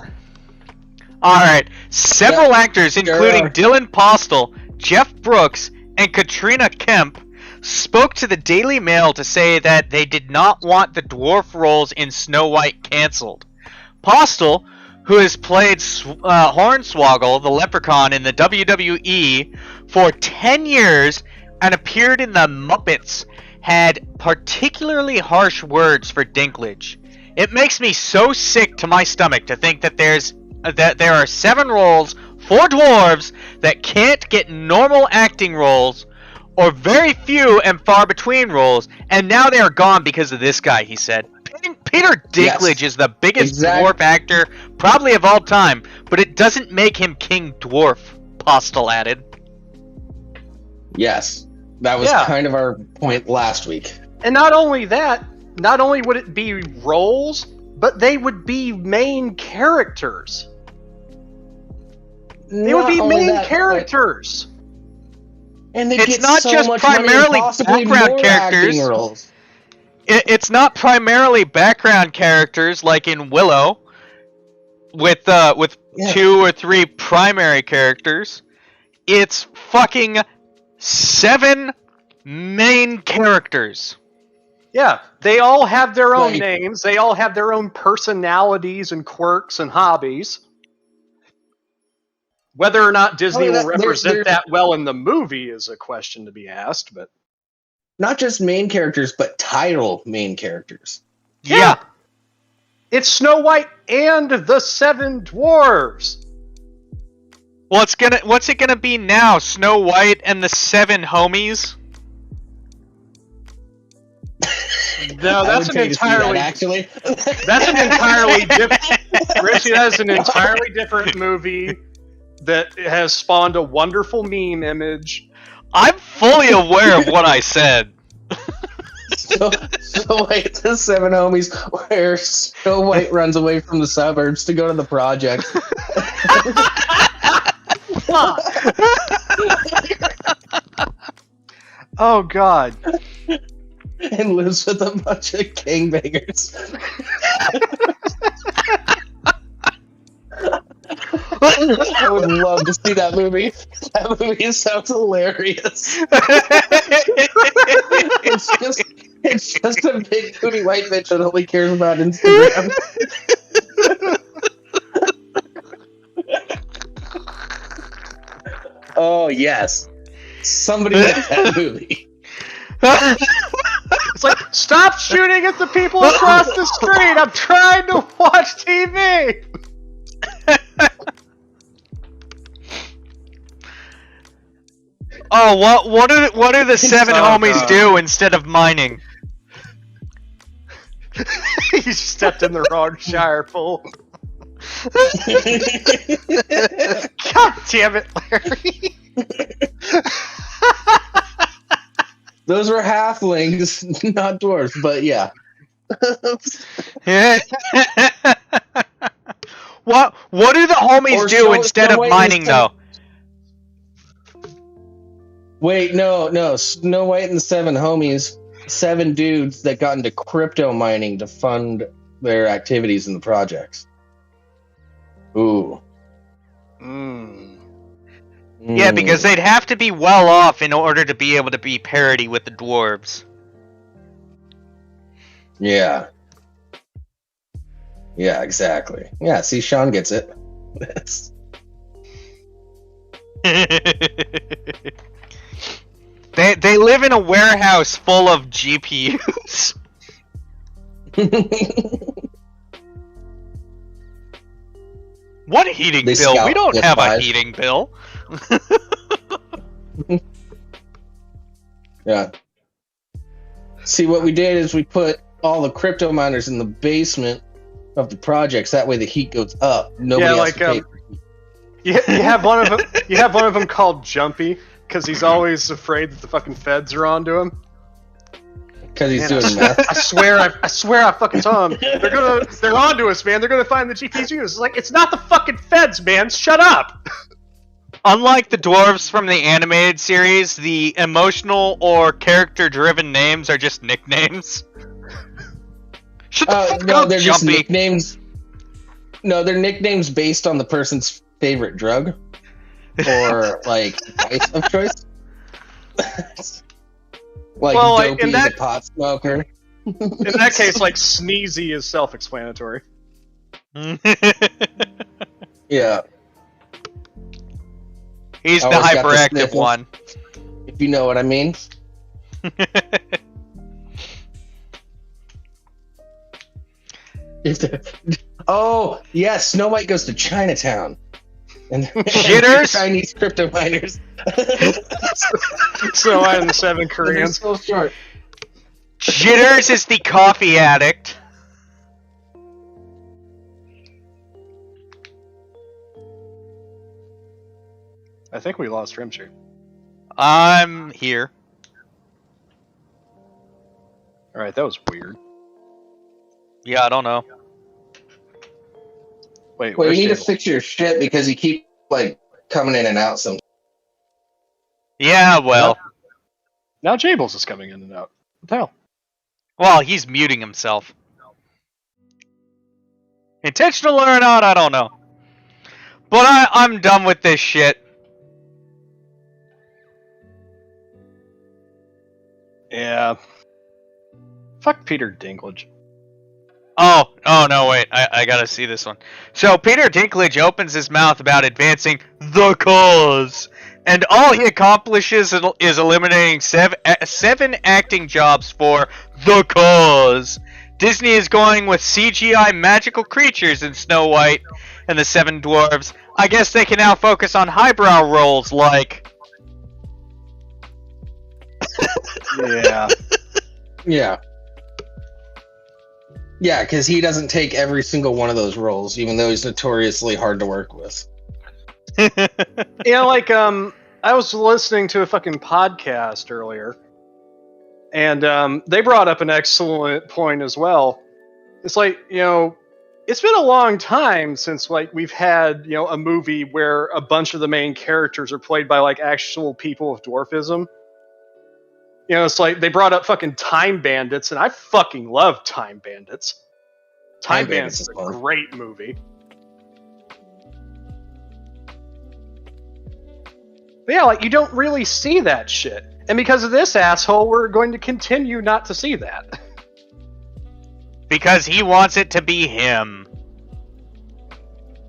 Alright, several actors, including sure. Dylan Postel, Jeff Brooks, and Katrina Kemp, spoke to the Daily Mail to say that they did not want the dwarf roles in Snow White cancelled. Postel, who has played Hornswoggle, the leprechaun, in the WWE for 10 years and appeared in the Muppets, had particularly harsh words for Dinklage. It makes me so sick to my stomach to think that there are 7 roles for dwarves that can't get normal acting roles, or very few and far between roles, and now they are gone because of this guy, he said. Peter Dinklage is the biggest dwarf actor probably of all time, but it doesn't make him King Dwarf, Postel added. Yes. That was kind of our point last week. And not only that, not only would it be roles, but they would be main characters. They would be main characters. And they it's get not so just much primarily money and background characters. Roles. It's not primarily background characters like in Willow, with 2 or 3 primary characters. It's fucking 7 main characters. Yeah, they all have their own names. They all have their own personalities and quirks and hobbies. Whether or not Disney will represent that well in the movie is a question to be asked, but not just main characters, but title main characters. Yeah. It's Snow White and the 7 Dwarves. Well, what's it gonna be now? Snow White and the 7 homies? No, that's an entirely actually. That's an entirely different Richie, that's an entirely different movie that has spawned a wonderful meme image. I'm fully aware of what I said. So wait, the 7 homies where Snow White runs away from the suburbs to go to the project. Oh God. And lives with a bunch of gangbangers. I would love to see that movie. That movie sounds hilarious. It's just a big booty white bitch that only cares about Instagram. Oh yes, somebody make that movie. It's like, stop shooting at the people across the street. I'm trying to watch TV. Oh, what do the 7 homies do instead of mining? You stepped in the wrong shire pool. God damn it, Larry. Those were halflings, not dwarves, but yeah. What do the homies do instead of mining, though? Wait, no. Snow White and the 7 homies, 7 dudes that got into crypto mining to fund their activities in the projects. Ooh. Yeah, because they'd have to be well off in order to be able to be parity with the dwarves. Yeah. Yeah, exactly. Yeah, see, Sean gets it. They live in a warehouse full of GPUs. What heating bill? We don't have a heating bill. Yeah. See, what we did is we put all the crypto miners in the basement of the projects. That way the heat goes up. Nobody else can pay for heat. You have one of them. You have one of them called Jumpy because he's always afraid that the fucking feds are onto him. Because he's Man, doing meth. I swear I fucking saw them. They're onto us, man. They're gonna find the GPUs. It's like, it's not the fucking feds, man. Shut up. Unlike the dwarves from the animated series, the emotional or character-driven names are just nicknames. Shut the fuck No, up, they're just Jumpy. nicknames. No, they're nicknames based on the person's favorite drug or like vice of choice. Like Well, like, Dopey in is that- a pot smoker. In that case, like, Sneezy is self-explanatory. Yeah, He's the Always got the hyperactive sniffles. one. if you know what I mean. Oh, yes, Snow White goes to Chinatown. And Shitters? Chinese crypto miners. So I and the 7 They're Koreans. so short. Jitters is the coffee addict. I think we lost Rimshee. I'm here. Alright, that was weird. Yeah, I don't know. Wait, Well, you where's need to Jables? fix your shit because you keep like coming in and out. Some Yeah, well. Now Jables is coming in and out. What the hell? Well, he's muting himself. Intentional or not, I don't know. But I'm done with this shit. Yeah. Fuck Peter Dinklage. Oh no, wait, I gotta see this one. So, Peter Dinklage opens his mouth about advancing the cause, and all he accomplishes is eliminating seven acting jobs for the cause. Disney is going with CGI magical creatures in Snow White and the Seven Dwarves. I guess they can now focus on highbrow roles like... Yeah. yeah, yeah, because he doesn't take every single one of those roles, even though he's notoriously hard to work with. Yeah, like, I was listening to a fucking podcast earlier, and they brought up an excellent point as well. It's like, you know, it's been a long time since, like, we've had, you know, a movie where a bunch of the main characters are played by, like, actual people with dwarfism. You know, it's like they brought up fucking Time Bandits, and I fucking love Time Bandits. Time Bandits is a fun. great movie. But yeah, like, you don't really see that shit. And because of this asshole, we're going to continue not to see that. because he wants it to be him.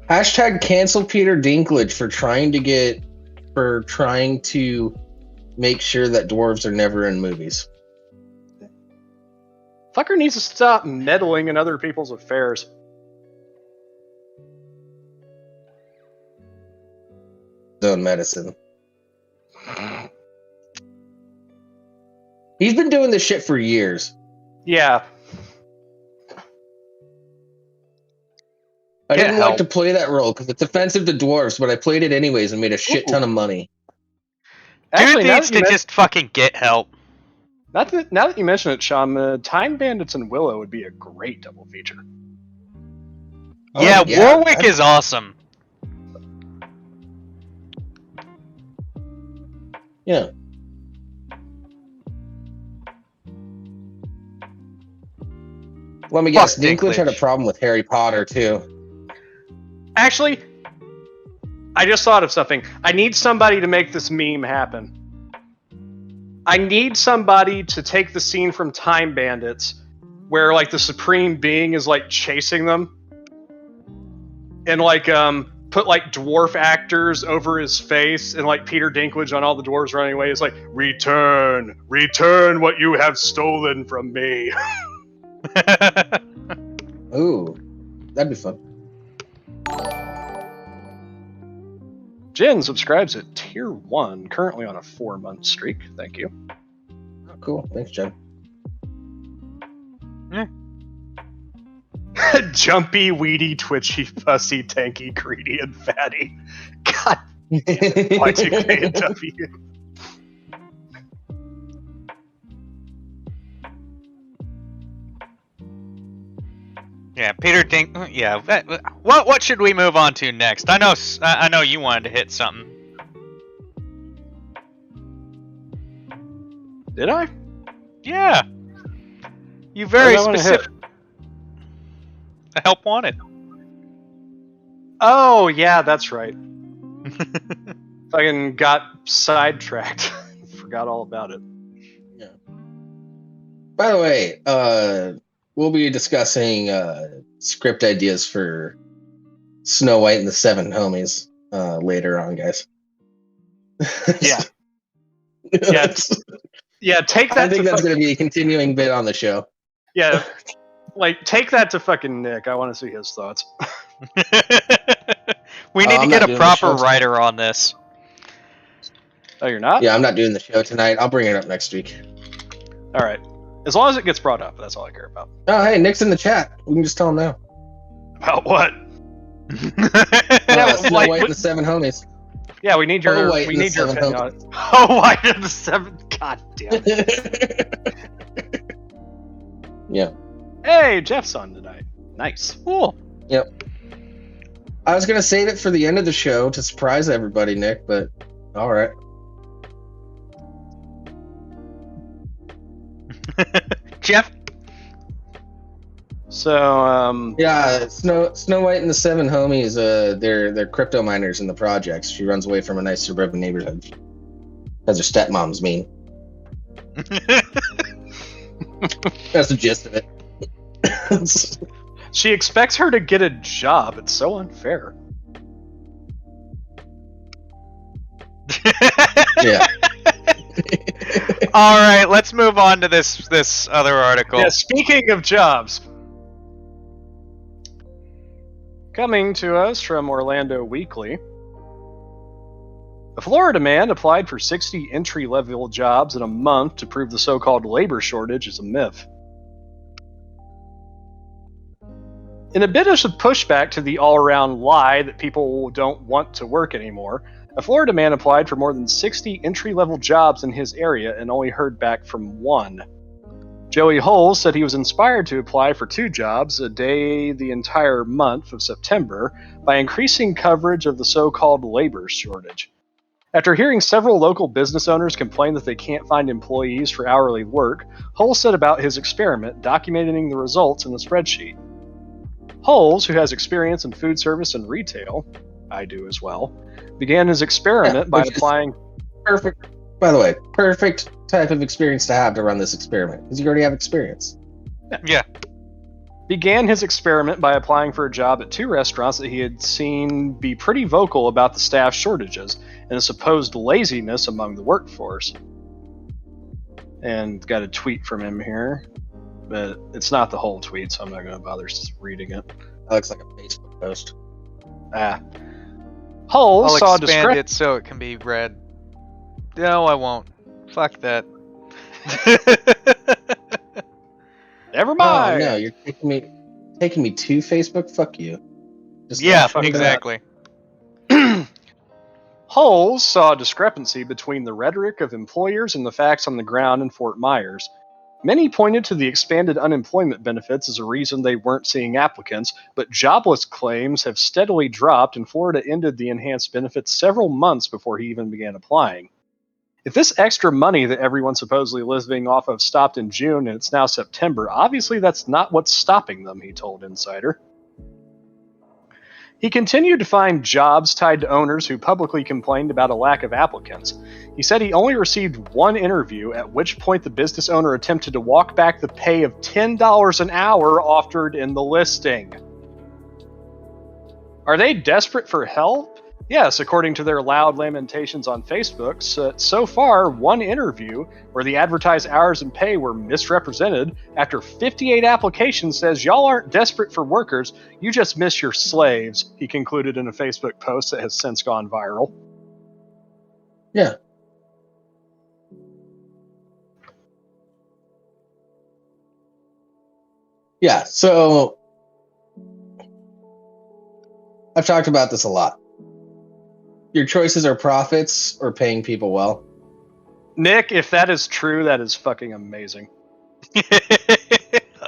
Hashtag cancel Peter Dinklage for trying to make sure that dwarves are never in movies. Fucker needs to stop meddling in other people's affairs. His own medicine. He's been doing this shit for years. Yeah. I Get didn't help. like to play that role because it's offensive to dwarves, but I played it anyways and made a shit ton of money. Actually, Dude now needs that, you to just fucking get help. now that you mention it, Sean, Time Bandits and Willow would be a great double feature. Oh, Yeah, yeah, Warwick is awesome. Yeah. Let me guess, Fuck Dinklage had a Dinklage. problem with Harry Potter too. Actually, I just thought of something. I need somebody to make this meme happen. I need somebody to take the scene from Time Bandits where, like, the Supreme Being is, like, chasing them and, like, put, like, dwarf actors over his face and, like, Peter Dinklage on all the dwarves running away is like, return what you have stolen from me. Ooh, that'd be fun. Jin subscribes at tier 1, currently on a 4-month streak. Thank you. Oh, cool. Thanks, Jen. Jumpy, weedy, twitchy, fussy, tanky, greedy, and fatty. God, Y2K and W. Yeah, Peter Dink. Yeah, what should we move on to next? I know you wanted to hit something. Did I? Yeah, you What very did I wanna hit? specific. Help wanted. Oh yeah, that's right. Fucking got sidetracked. Forgot all about it. Yeah. By the way, we'll be discussing script ideas for Snow White and the Seven Homies later on, guys. Yeah. Yeah. Yeah, take that. I think that's going to be a continuing bit on the show. Yeah, like take that to fucking Nick. I want to see his thoughts. We need to I'm get not a doing the proper show tonight. writer on this. Oh, you're not? Yeah, I'm not doing the show tonight. I'll bring it up next week. All right. As long as it gets brought up, that's all I care about. Oh, hey, Nick's in the chat. We can just tell him now. About what? Snow like, White and the Seven Homies. Yeah, we need your Oh, White we and the need your Seven opinion on it. Oh, White and the Seven. God damn it. Yeah. Hey, Jeff's on tonight. Nice. Cool. Yep. I was going to save it for the end of the show to surprise everybody, Nick, but all right. Jeff? So, Yeah, Snow White and the Seven Homies, they're crypto miners in the projects. She runs away from a nice suburban neighborhood. Because her stepmom's mean. That's the gist of it. she expects her to get a job. It's so unfair. Yeah. All right, let's move on to this other article. Yeah, speaking of jobs. Coming to us from Orlando Weekly. A Florida man applied for 60 entry-level jobs in a month to prove the so-called labor shortage is a myth. In a bit of pushback to the all-around lie that people don't want to work anymore, a Florida man applied for more than 60 entry-level jobs in his area and only heard back from one. Joey Holes said he was inspired to apply for 2 jobs a day the entire month of September by increasing coverage of the so-called labor shortage. After hearing several local business owners complain that they can't find employees for hourly work, Holes set about his experiment, documenting the results in a spreadsheet. Holes, who has experience in food service and retail, I do as well, began his experiment by applying... Perfect. By the way, perfect type of experience to have to run this experiment, because you already have experience. Yeah. Began his experiment by applying for a job at 2 restaurants that he had seen be pretty vocal about the staff shortages and a supposed laziness among the workforce. And got a tweet from him here, but it's not the whole tweet, so I'm not going to bother reading it. That looks like a Facebook post. Holes I'll saw expand it so it can be read. No, I won't. Fuck that. Never Oh mind. no, you're taking me to Facebook? Fuck you. Just Yeah, fuck that. exactly. Holes saw a discrepancy between the rhetoric of employers and the facts on the ground in Fort Myers. Many pointed to the expanded unemployment benefits as a reason they weren't seeing applicants, but jobless claims have steadily dropped, and Florida ended the enhanced benefits several months before he even began applying. If this extra money that everyone's supposedly living off of stopped in June and it's now September, obviously that's not what's stopping them, he told Insider. He continued to find jobs tied to owners who publicly complained about a lack of applicants. He said he only received 1 interview, at which point the business owner attempted to walk back the pay of $10 an hour offered in the listing. Are they desperate for help? Yes, according to their loud lamentations on Facebook. So far, 1 interview where the advertised hours and pay were misrepresented after 58 applications says y'all aren't desperate for workers, you just miss your slaves, he concluded in a Facebook post that has since gone viral. Yeah. Yeah, so I've talked about this a lot. Your choices are profits or paying people well. Nick, if that is true, that is fucking amazing.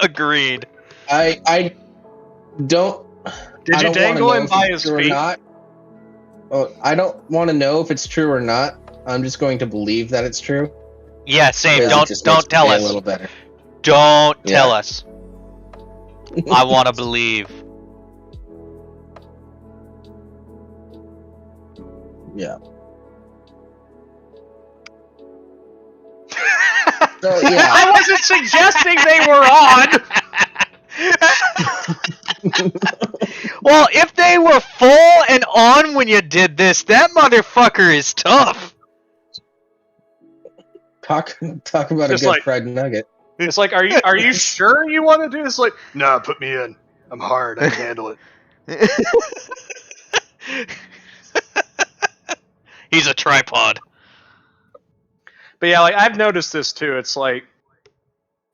Agreed. I Don't. Did I you don't wanna dangle know him if by it's his true or feet? not. Oh, I don't want to know if it's true or not. I'm just going to believe that it's true. Yeah, same. Because it just makes Don't tell me us. a little better. Don't Yeah. tell us. I want to believe. Yeah. So yeah. I wasn't suggesting they were on. Well, if they were full and on when you did this, that motherfucker is tough. Talk about Just a good like- fried nugget. It's like, are you sure you want to do this? Like, nah, put me in. I'm hard. I can handle it. He's a tripod. But yeah, like I've noticed this too. It's like,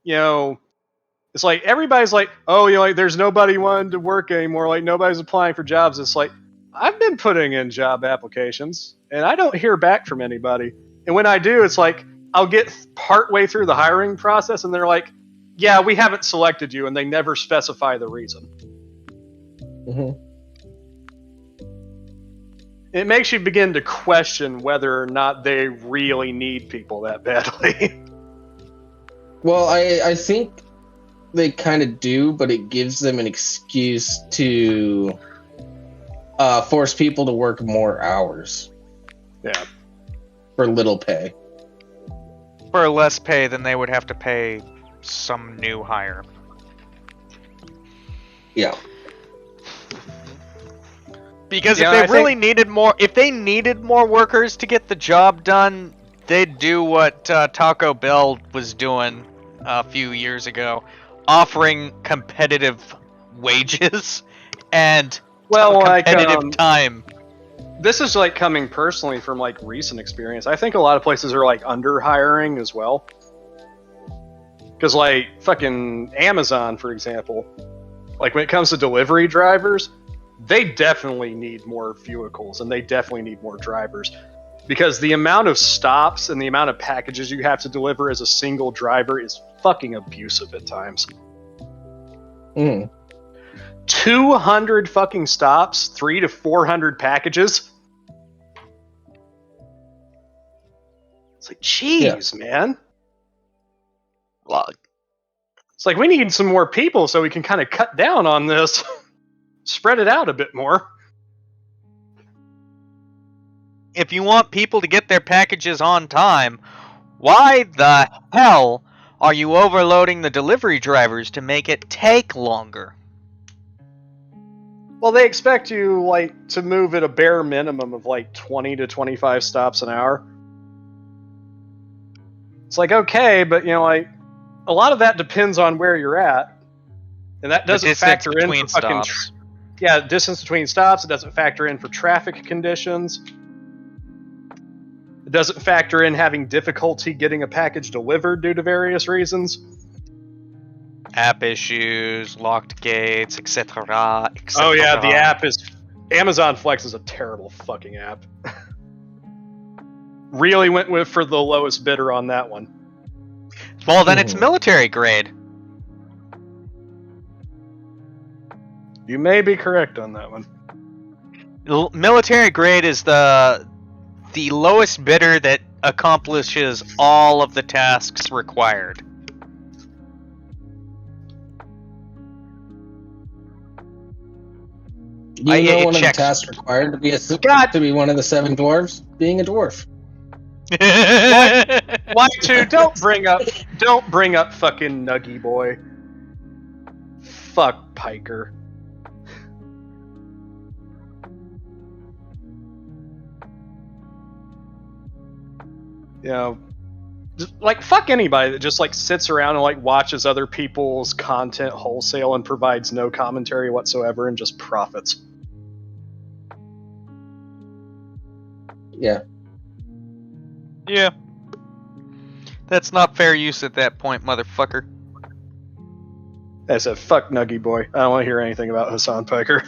it's like everybody's like, oh, like there's nobody wanting to work anymore. Like nobody's applying for jobs. It's like I've been putting in job applications and I don't hear back from anybody. And when I do, it's like I'll get partway through the hiring process and they're like, yeah, we haven't selected you, and they never specify the reason. Mm-hmm. It makes you begin to question whether or not they really need people that badly. Well, I think they kind of do, but it gives them an excuse to force people to work more hours. Yeah. For little pay. For less pay than they would have to pay some new hire. Yeah. Because Yeah, if they needed more workers to get the job done, they'd do what Taco Bell was doing a few years ago, offering competitive wages and competitive time. This is like coming personally from like recent experience. I think a lot of places are like under hiring as well. Because like fucking Amazon, for example, like when it comes to delivery drivers, they definitely need more vehicles and they definitely need more drivers. Because the amount of stops and the amount of packages you have to deliver as a single driver is fucking abusive at times. 200 fucking stops, 300 to 400 packages. It's like, jeez, man. It's like we need some more people so we can kind of cut down on this. Spread it out a bit more. If you want people to get their packages on time, why the hell are you overloading the delivery drivers to make it take longer? Well, they expect you like to move at a bare minimum of like 20 to 25 stops an hour. It's like, okay, but like a lot of that depends on where you're at. And that doesn't factor in for fucking distance between stops. It doesn't factor in for traffic conditions. It doesn't factor in having difficulty getting a package delivered due to various reasons. App issues, locked gates, etc. Oh yeah, the app is... Amazon Flex is a terrible fucking app. Really went for the lowest bidder on that one. Well, then it's military grade. You may be correct on that one. Military grade is the lowest bidder that accomplishes all of the tasks required. You know one of the tasks required to be one of the 7 dwarves? Being a dwarf. Y2, don't bring up fucking Nuggy Boy. Fuck Piker. Just, like, fuck anybody that just like sits around and like watches other people's content wholesale and provides no commentary whatsoever and just profits. Yeah. Yeah. That's not fair use at that point, motherfucker. I said, fuck Nuggy Boy. I don't want to hear anything about Hassan Piker.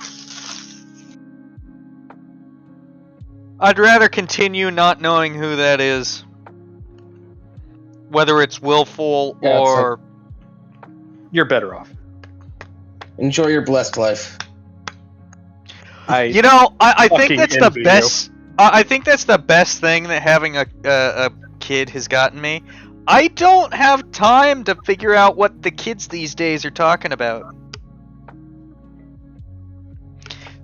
I'd rather continue not knowing who that is. Whether it's willful or... You're better off. Enjoy your blessed life. I think that's the envy best. I think that's the best thing that having a kid has gotten me. I don't have time to figure out what the kids these days are talking about.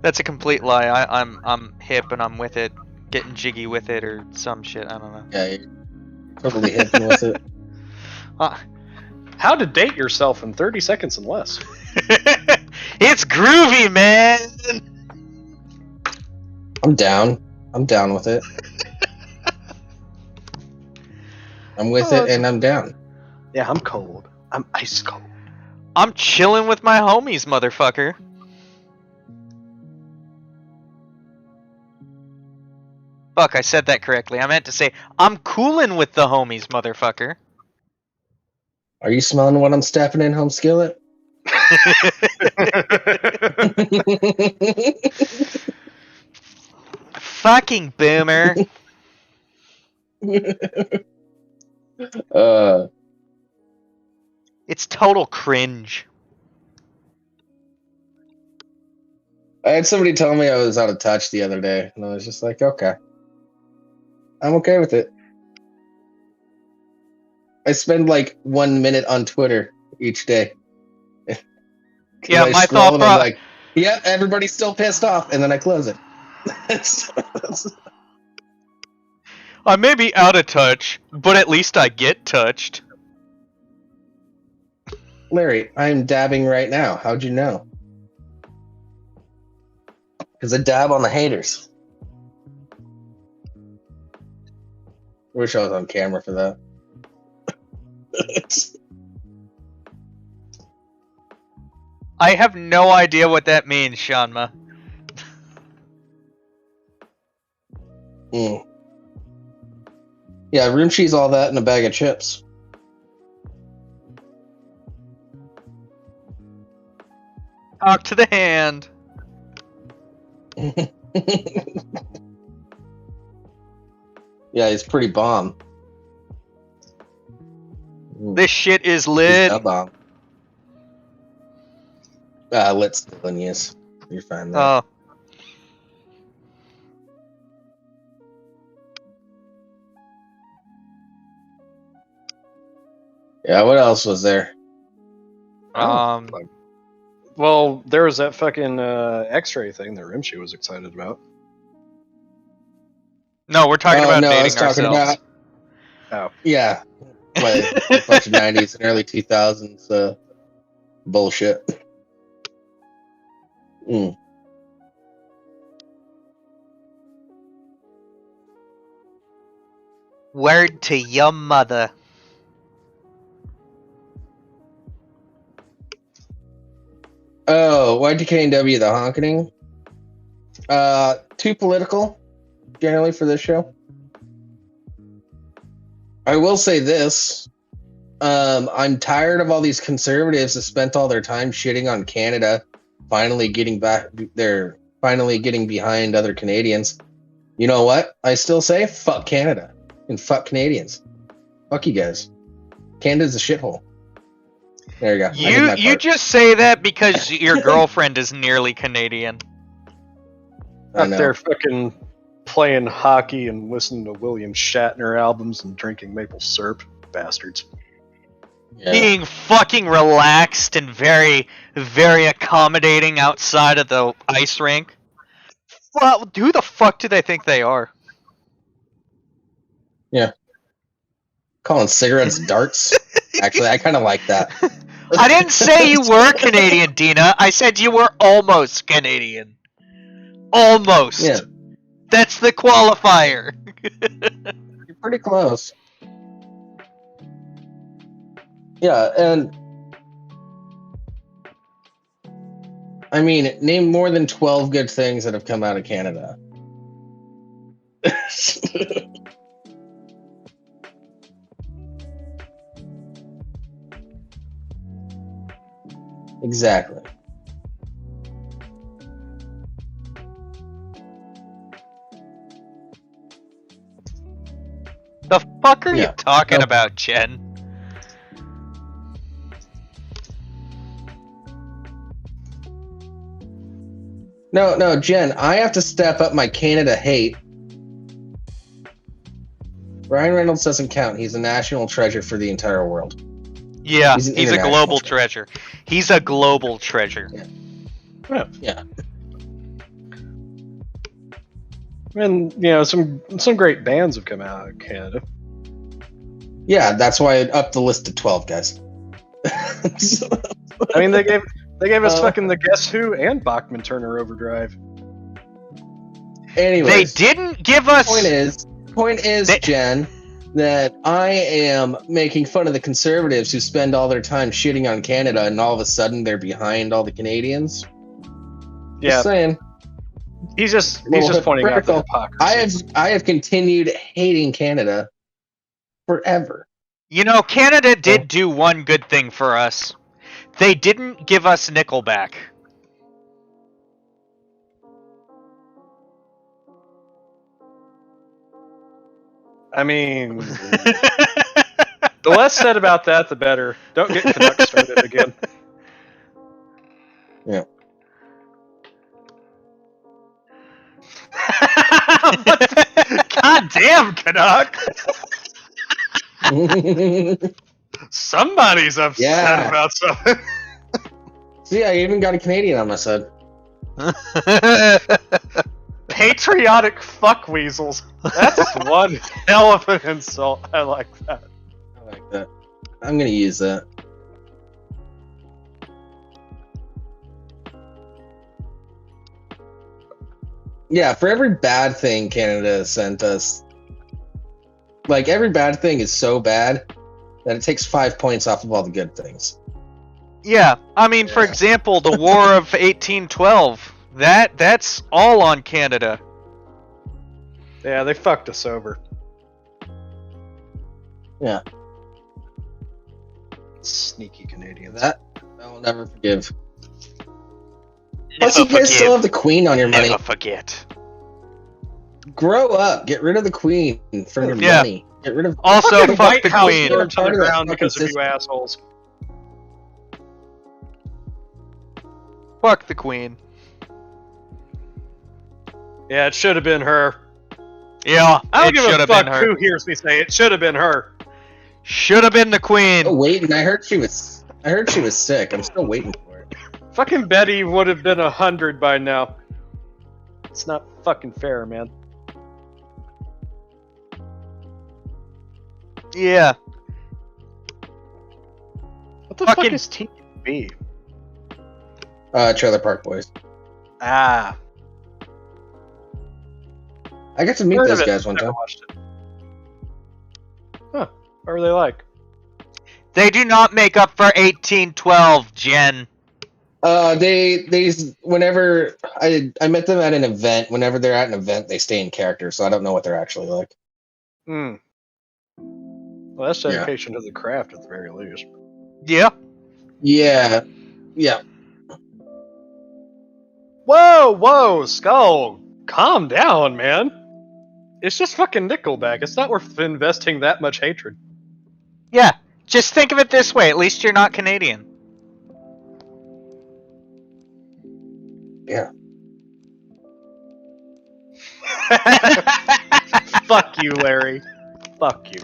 That's a complete lie. I'm hip and I'm with it, getting jiggy with it or some shit. I don't know. Yeah, you're totally hipping with it. How to date yourself in 30 seconds and less. It's groovy, man. I'm down. I'm down with it. I'm with it and I'm down. Yeah, I'm cold. I'm ice cold. I'm chilling with my homies, motherfucker. Fuck, I said that correctly. I meant to say, I'm coolin' with the homies, motherfucker. Are you smelling what I'm stepping in, home skillet? Fucking boomer. It's total cringe. I had somebody tell me I was out of touch the other day, and I was just like, okay. I'm okay with it. I spend like 1 minute on Twitter each day. Yeah, I my scroll thought and I'm like, yeah, everybody's still pissed off, and then I close it. I may be out of touch, but at least I get touched. Larry, I'm dabbing right now. How'd you know? Because I dab on the haters. Wish I was on camera for that. I have no idea what that means, Shanma. Yeah, Rimshee's all that in a bag of chips. Talk to the hand. Yeah, he's pretty bomb. This shit is lit. He's a bomb. Lit's still in use. You're fine there. Oh. Yeah, what else was there? Well, there was that fucking X-ray thing that Rimshee was excited about. No, we're talking about I dating was talking ourselves. Oh. Yeah. Like a bunch of 90s and early 2000s bullshit. Word to your mother. Oh, YTKW, the honking. Too political, generally, for this show. I will say this. I'm tired of all these conservatives that spent all their time shitting on Canada, finally getting behind other Canadians. You know what? I still say fuck Canada and fuck Canadians. Fuck you guys. Canada's a shithole. There you go. You just say that because your girlfriend is nearly Canadian. Up there fucking playing hockey and listening to William Shatner albums and drinking maple syrup. Bastards. Yeah. Being fucking relaxed and very, very accommodating outside of the ice rink. Well, who the fuck do they think they are? Yeah. Calling cigarettes darts. Actually, I kind of like that. I didn't say you were Canadian, Dina. I said you were almost Canadian. Almost. Yeah. That's the qualifier. You're pretty close. Yeah, and I mean, name more than 12 good things that have come out of Canada. Exactly. The fuck are you Yeah. talking about, Jen? No, Jen, I have to step up my Canada hate. Ryan Reynolds doesn't count. He's a national treasure for the entire world. Yeah, He's an he's a international global treasure. He's a global treasure. Yeah. And you know, some great bands have come out of Canada. Yeah, that's why I upped the list to 12, guys. I mean, they gave us fucking the Guess Who and Bachman Turner Overdrive. Anyways, They didn't give us. Point is, Jen, that I am making fun of the conservatives who spend all their time shitting on Canada, and all of a sudden they're behind all the Canadians. Yeah, Just saying. he's just pointing out the hypocrisy. I have continued hating Canada forever. You know, Canada did do one good thing for us. They didn't give us Nickelback. I mean, the less said about that, the better. Don't get Canucks started again. Yeah. God damn, Canuck! Somebody's upset about something. See, I even got a Canadian on my side. Patriotic fuckweasels. That's one hell of an insult. I like that. I like that. I'm gonna use that. Yeah, for every bad thing Canada has sent us, like every bad thing is so bad that it takes 5 points off of all the good things. Yeah, I mean, for example, the War of 1812. That's all on Canada. Yeah, they fucked us over. Yeah. Sneaky Canadians. That I will never forgive. Plus, you guys still have the Queen on your money. Never forget. Grow up. Get rid of the Queen from your money. Get rid of. Also, the fuck White the House Queen. burned to the Part of that ground fucking because of you system. assholes. Fuck the Queen. Yeah, it should have been her. Yeah, I don't it give should a have fuck been her. who hears me say it. Should have been her. Should have been the Queen. Oh, wait, and I heard she was sick. I'm still waiting for it. Fucking Betty would have been 100 by now. It's not fucking fair, man. Yeah. What the Fucking- fuck is TB? Trailer Park Boys. Ah. I got to meet Heard those of it, guys one never time. watched it. Huh. What were they like? They do not make up for 1812, Jen. They whenever I met them at an event. Whenever they're at an event, they stay in character. So I don't know what they're actually like. Hmm. Well, that's dedication to the craft at the very least. Yeah. Yeah. Whoa, Skull! Calm down, man. It's just fucking Nickelback. It's not worth investing that much hatred. Yeah. Just think of it this way. At least you're not Canadian. Yeah. Fuck you, Larry. Fuck you.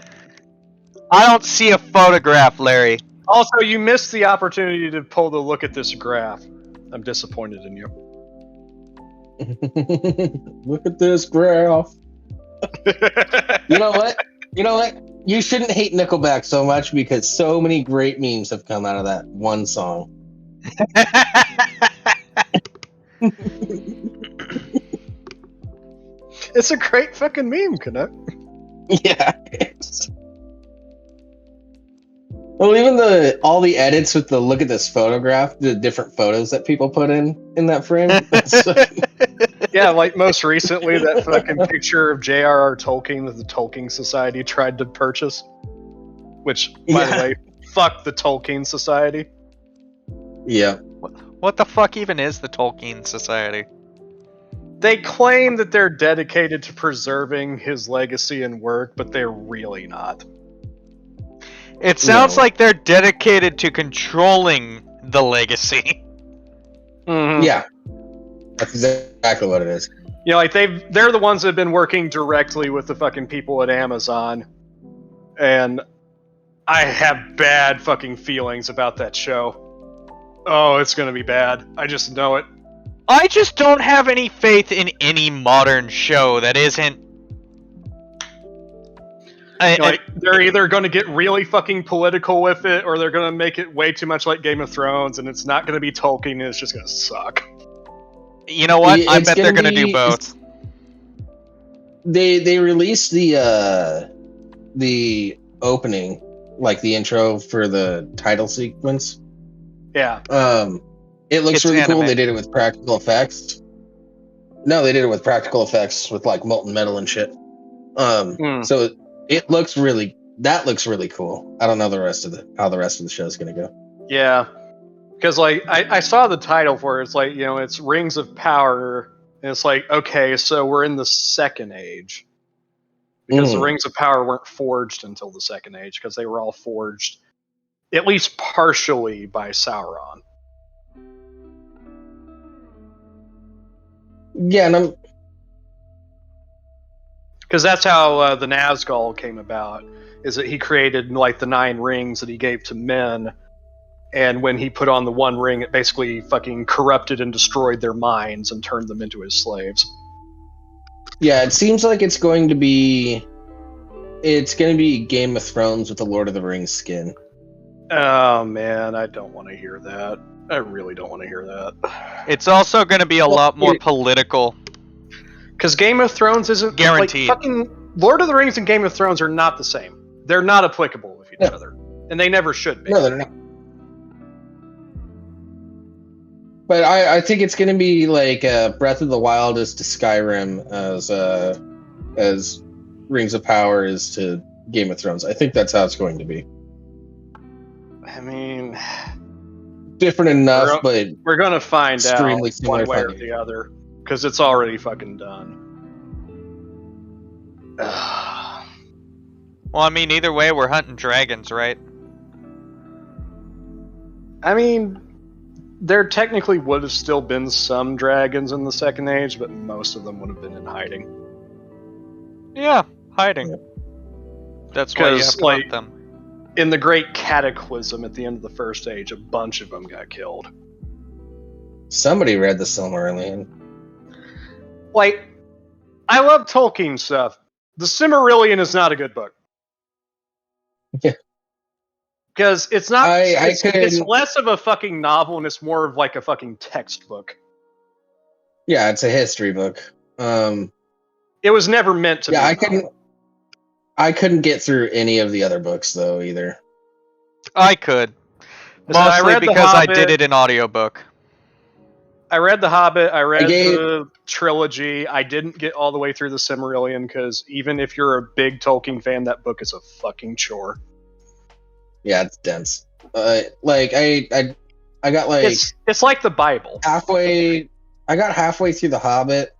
I don't see a photograph, Larry. Also, you missed the opportunity to pull the look at this graph. I'm disappointed in you. Look at this graph. You know what? You shouldn't hate Nickelback so much because so many great memes have come out of that one song. It's a great fucking meme, Canuck. Yeah. Well, even all the edits with the look at this photograph, the different photos that people put in that frame. Yeah, like most recently, that fucking picture of J.R.R. Tolkien that the Tolkien Society tried to purchase. Which, by the way, fuck the Tolkien Society. Yeah. What the fuck even is the Tolkien Society? They claim that they're dedicated to preserving his legacy and work, but they're really not. It sounds like they're dedicated to controlling the legacy. Mm-hmm. Yeah. That's exactly what it is. You know, like they're the ones that have been working directly with the fucking people at Amazon, and I have bad fucking feelings about that show. Oh, it's gonna be bad. I just know it. I just don't have any faith in any modern show that isn't. You know, like, they're either going to get really fucking political with it, or they're going to make it way too much like Game of Thrones, and it's not going to be Tolkien, and it's just going to suck. You know what? I bet they're going to do both. They released the opening, like the intro for the title sequence. Yeah. It looks really anime. cool. They did it with practical effects. No, they did it with practical effects with like molten metal and shit. So it looks really cool. I don't know how the rest of the show is gonna go. Yeah. Because like I saw the title for it. It's like, you know, it's Rings of Power, and it's like, okay, so we're in the Second Age. Because the Rings of Power weren't forged until the Second Age, because they were all forged at least partially by Sauron. Yeah, and because that's how the Nazgul came about, is that he created like the 9 rings that he gave to men, and when he put on the one ring, it basically fucking corrupted and destroyed their minds and turned them into his slaves. Yeah, it seems like it's going to be Game of Thrones with the Lord of the Rings skin. Oh man, I don't want to hear that. I really don't want to hear that. It's also going to be a lot more political. Because Game of Thrones isn't guaranteed. Like, fucking Lord of the Rings and Game of Thrones are not the same. They're not applicable with each other, and they never should be. No, they're not. But I think it's going to be like Breath of the Wild is to Skyrim as Rings of Power is to Game of Thrones. I think that's how it's going to be. I mean, different enough, but we're gonna find out similar one way or the other, because it's already fucking done. Well, I mean, either way, we're hunting dragons, right? I mean, there technically would have still been some dragons in the Second Age, but most of them would have been in hiding. Yeah, hiding. Yeah. That's why you have to hunt them. In the Great Cataclysm at the end of the First Age, a bunch of them got killed. Somebody read the Silmarillion. Like, I love Tolkien stuff. The Silmarillion is not a good book. Yeah. Because it's not. It's less of a fucking novel, and it's more of like a fucking textbook. Yeah, it's a history book. It was never meant to be. I couldn't get through any of the other books though either. I could. Mostly because I did it in audiobook. I read The Hobbit, I read the trilogy. I didn't get all the way through the Silmarillion, because even if you're a big Tolkien fan, that book is a fucking chore. Yeah, it's dense. Like I got like it's like the Bible. I got halfway through The Hobbit.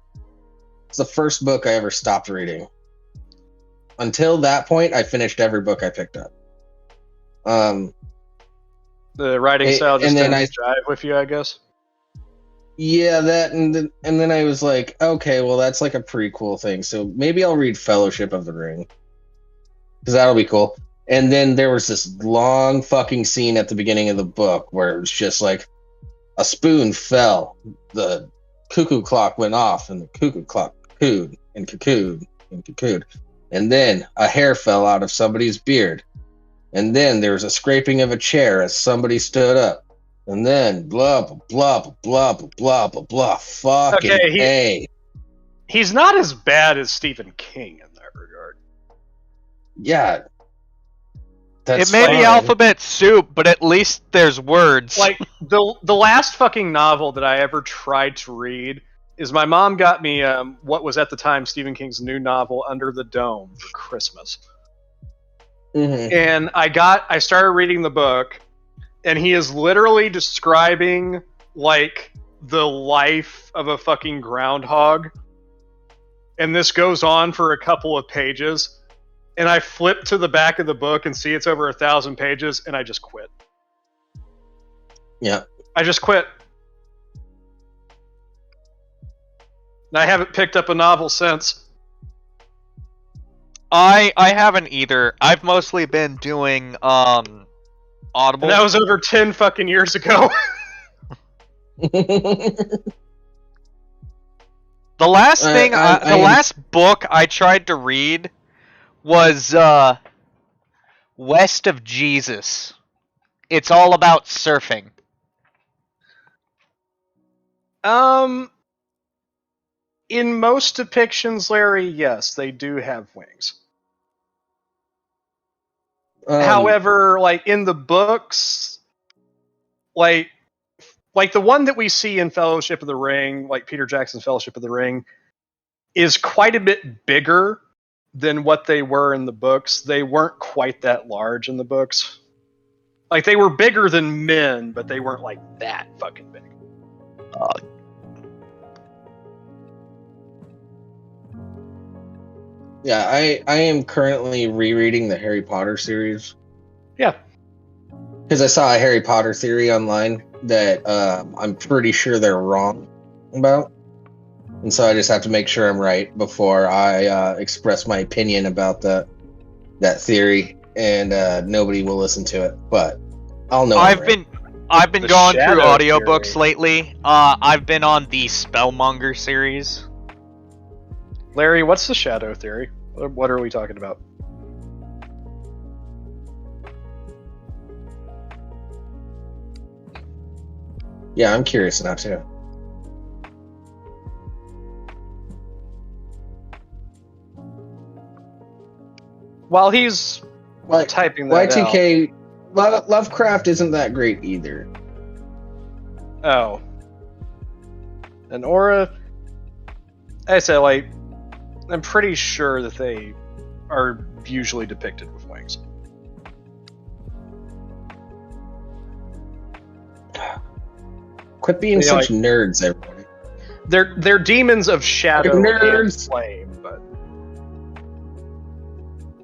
It's the first book I ever stopped reading. Until that point, I finished every book I picked up. The writing style just didn't jive with you, I guess. Yeah, that and then I was like, okay, well that's like a prequel thing, so maybe I'll read Fellowship of the Ring, because that'll be cool. And then there was this long fucking scene at the beginning of the book where it was just like a spoon fell, the cuckoo clock went off, and the cuckoo clock cooed and cocooned and cocooned. And then a hair fell out of somebody's beard. And then there was a scraping of a chair as somebody stood up. And then blah, blah, blah, blah, blah, blah, blah, blah. Fucking A. He's not as bad as Stephen King in that regard. Yeah. It may be alphabet soup, but at least there's words. Like, the last fucking novel that I ever tried to read is my mom got me what was at the time Stephen King's new novel, Under the Dome, for Christmas. Mm-hmm. And I started reading the book, and he is literally describing like the life of a fucking groundhog. And this goes on for a couple of pages. And I flip to the back of the book and see it's over 1,000 pages, and I just quit. Yeah. I just quit. I haven't picked up a novel since. I haven't either. I've mostly been doing Audible. And that was over 10 fucking years ago. The last last book I tried to read was West of Jesus. It's all about surfing. In most depictions, Larry, yes, they do have wings. However, like in the books, like the one that we see in Fellowship of the Ring, like Peter Jackson's Fellowship of the Ring, is quite a bit bigger than what they were in the books. They weren't quite that large in the books. Like, they were bigger than men, but they weren't like that fucking big. Yeah, I am currently rereading the Harry Potter series. Yeah. Because I saw a Harry Potter theory online that I'm pretty sure they're wrong about. And so I just have to make sure I'm right before I express my opinion about that theory. And nobody will listen to it. But I'll know. I've been The going through Shadow audiobooks theory. lately. I've been on the Spellmonger series. Larry, what's the shadow theory? What are we talking about? Yeah, I'm curious now too. While he's typing that Y2K, Lovecraft isn't that great either. out. Oh. An aura. I say, like, I'm pretty sure that they are usually depicted with wings. Quit being Yeah, such nerds, everybody. They're demons of shadow and Nerds. flame, but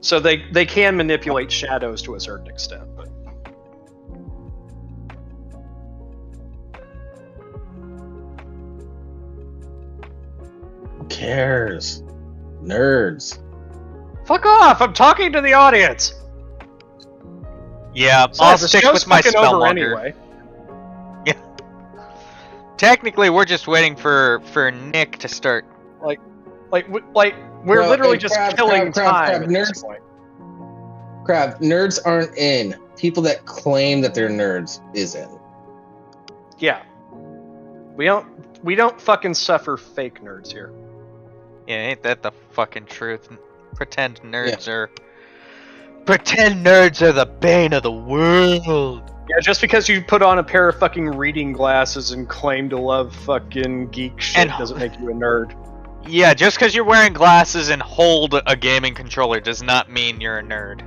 so they can manipulate shadows to a certain extent. But Who cares? Nerds. fuck off! I'm talking to the audience. Yeah, Sorry, I'll the stick show's with my fucking over Spellmonger. anyway. Technically, we're just waiting for Nick to start. Like we're No, literally hey, just crap, killing crap, time at this nerds. point. Crap, nerds aren't in. People that claim that they're nerds is in. Yeah, we don't fucking suffer fake nerds here. Yeah, ain't that the fucking truth? Pretend nerds are the bane of the world. Yeah, just because you put on a pair of fucking reading glasses and claim to love fucking geek shit doesn't make you a nerd. Yeah, just because you're wearing glasses and hold a gaming controller does not mean you're a nerd.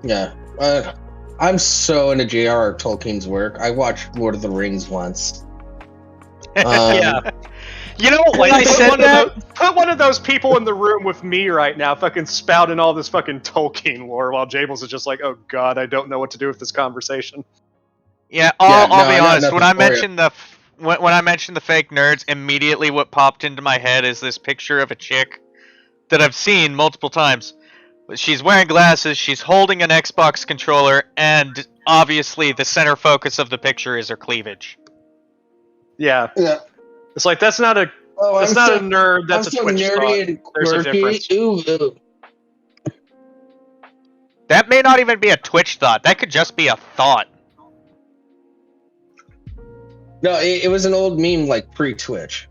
Yeah. I'm so into J.R.R. Tolkien's work. I watched Lord of the Rings once. Yeah. You know, Like, when I said that, put one of those people in the room with me right now, fucking spouting all this fucking Tolkien lore, while Jables is just like, "Oh God, I don't know what to do with this conversation." yeah, no, I'll I be got honest. When nothing I for you. mentioned when I mentioned the fake nerds, immediately what popped into my head is this picture of a chick that I've seen multiple times. She's wearing glasses, she's holding an Xbox controller, and obviously the center focus of the picture is her cleavage. Yeah, Yeah. it's like that's not a Oh, that's not a nerd. That's I'm a so Twitch nerdy thought. and There's a quirky. difference. Ooh. That may not even be a Twitch thought. That could just be a thought. No, it was an old meme like pre-Twitch.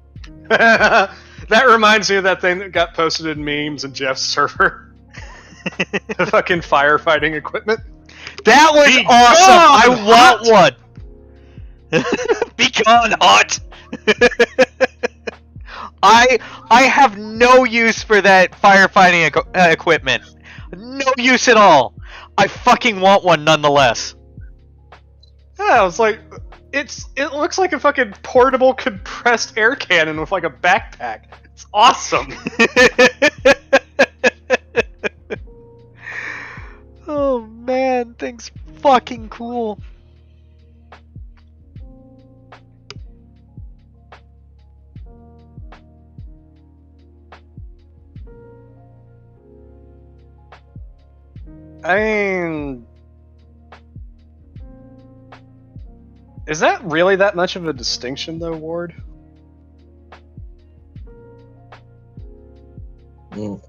That reminds me of that thing that got posted in memes in Jeff's server. The fucking firefighting equipment. That was Be awesome! gone, I want one! Be gone, hot! I have no use for that firefighting equipment. No use at all. I fucking want one nonetheless. Yeah, it's like it looks like a fucking portable compressed air cannon with like a backpack. It's awesome. Oh man, thing's fucking cool. I mean, is that really that much of a distinction, though, Ward? Mm.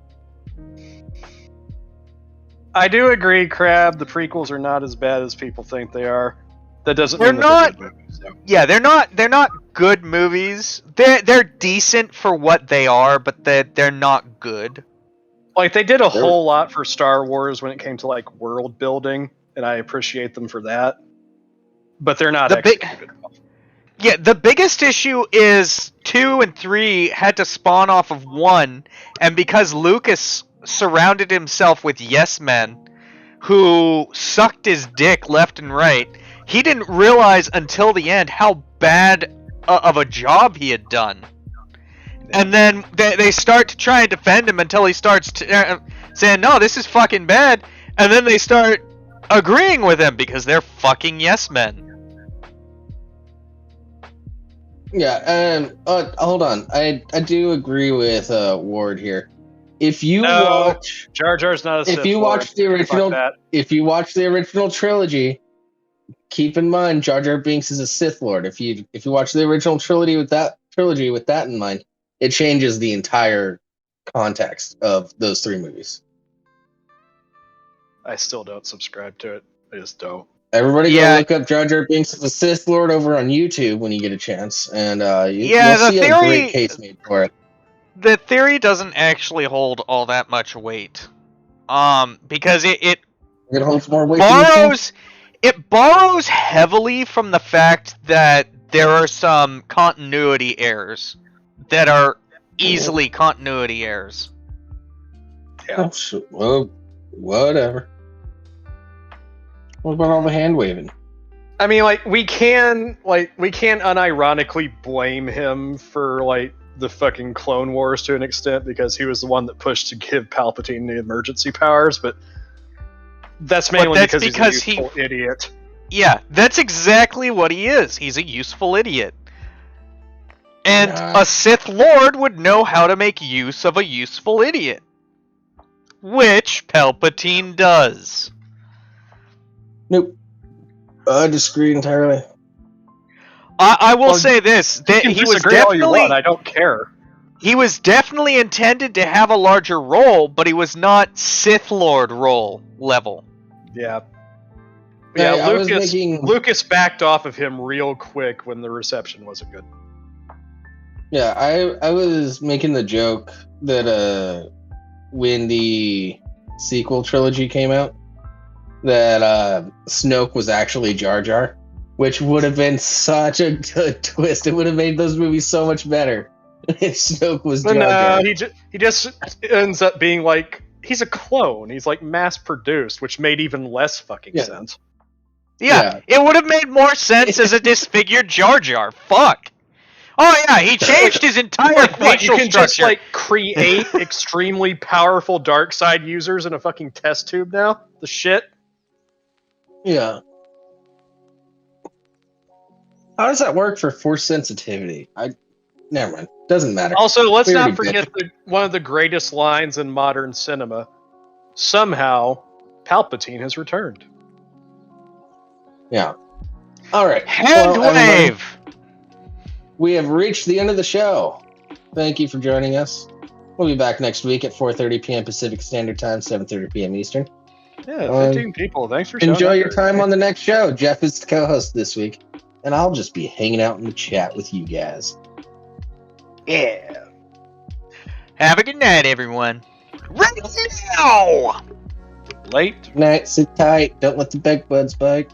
I do agree, Crab. The prequels are not as bad as people think they are. That doesn't They're mean not. that they're good movies, though. Yeah, they're not good movies. They're decent for what they are, but they're not good. Like, they did a whole lot for Star Wars when it came to like world building, and I appreciate them for that. But they're not executed well. Yeah, the biggest issue is 2 and 3 had to spawn off of 1, and because Lucas surrounded himself with yes men who sucked his dick left and right, he didn't realize until the end how bad of a job he had done. And then they start to try and defend him until he starts saying, no, this is fucking bad, and then they start agreeing with him because they're fucking yes men. Yeah, hold on. I do agree with Ward here. If you watch Jar Jar's not a Sith if you Lord. watch the original trilogy, keep in mind Jar Jar Binks is a Sith Lord. If you watch the original trilogy with that in mind, it changes the entire context of those 3 movies. I still don't subscribe to it. I just don't. Everybody go look up Jar Jar Binks as a Sith Lord over on YouTube when you get a chance, and you'll see a great case made for it. The theory doesn't actually hold all that much weight, because it holds more weight. It borrows heavily from the fact that there are some continuity errors that are easily continuity errors. Yeah. Well, whatever. What about all the hand waving? I mean, like, we can unironically blame him for like the fucking Clone Wars to an extent because he was the one that pushed to give Palpatine the emergency powers, but that's mainly because he's a useful idiot. Yeah, that's exactly what he is. He's a useful idiot. And a Sith Lord would know how to make use of a useful idiot. Which Palpatine does. Nope. I disagree entirely. I will say this: that he was definitely. I don't care. He was definitely intended to have a larger role, but he was not Sith Lord role level. Yeah. Yeah, Lucas backed off of him real quick when the reception wasn't good. Yeah, I was making the joke that when the sequel trilogy came out, that Snoke was actually Jar Jar, which would have been such a good twist. It would have made those movies so much better if Snoke was Jar Jar. He just ends up being like, he's a clone. He's like mass produced, which made even less fucking sense. Yeah, it would have made more sense as a disfigured Jar Jar. Fuck. Oh yeah, he changed his entire facial you can structure. Just like create extremely powerful dark side users in a fucking test tube now? The shit? Yeah. How does that work for force sensitivity? Never mind. Doesn't matter. Also, let's not forget one of the greatest lines in modern cinema. Somehow, Palpatine has returned. Yeah. All right. Hand wave! We have reached the end of the show. Thank you for joining us. We'll be back next week at 4:30 p.m. Pacific Standard Time, 7:30 p.m. Eastern. Yeah, 15 people. Thanks for enjoy your time on the next show. Jeff is the co-host this week, and I'll just be hanging out in the chat with you guys. Yeah. Have a good night, everyone. Right now! Late. Good night. Sit tight. Don't let the bed bugs bite.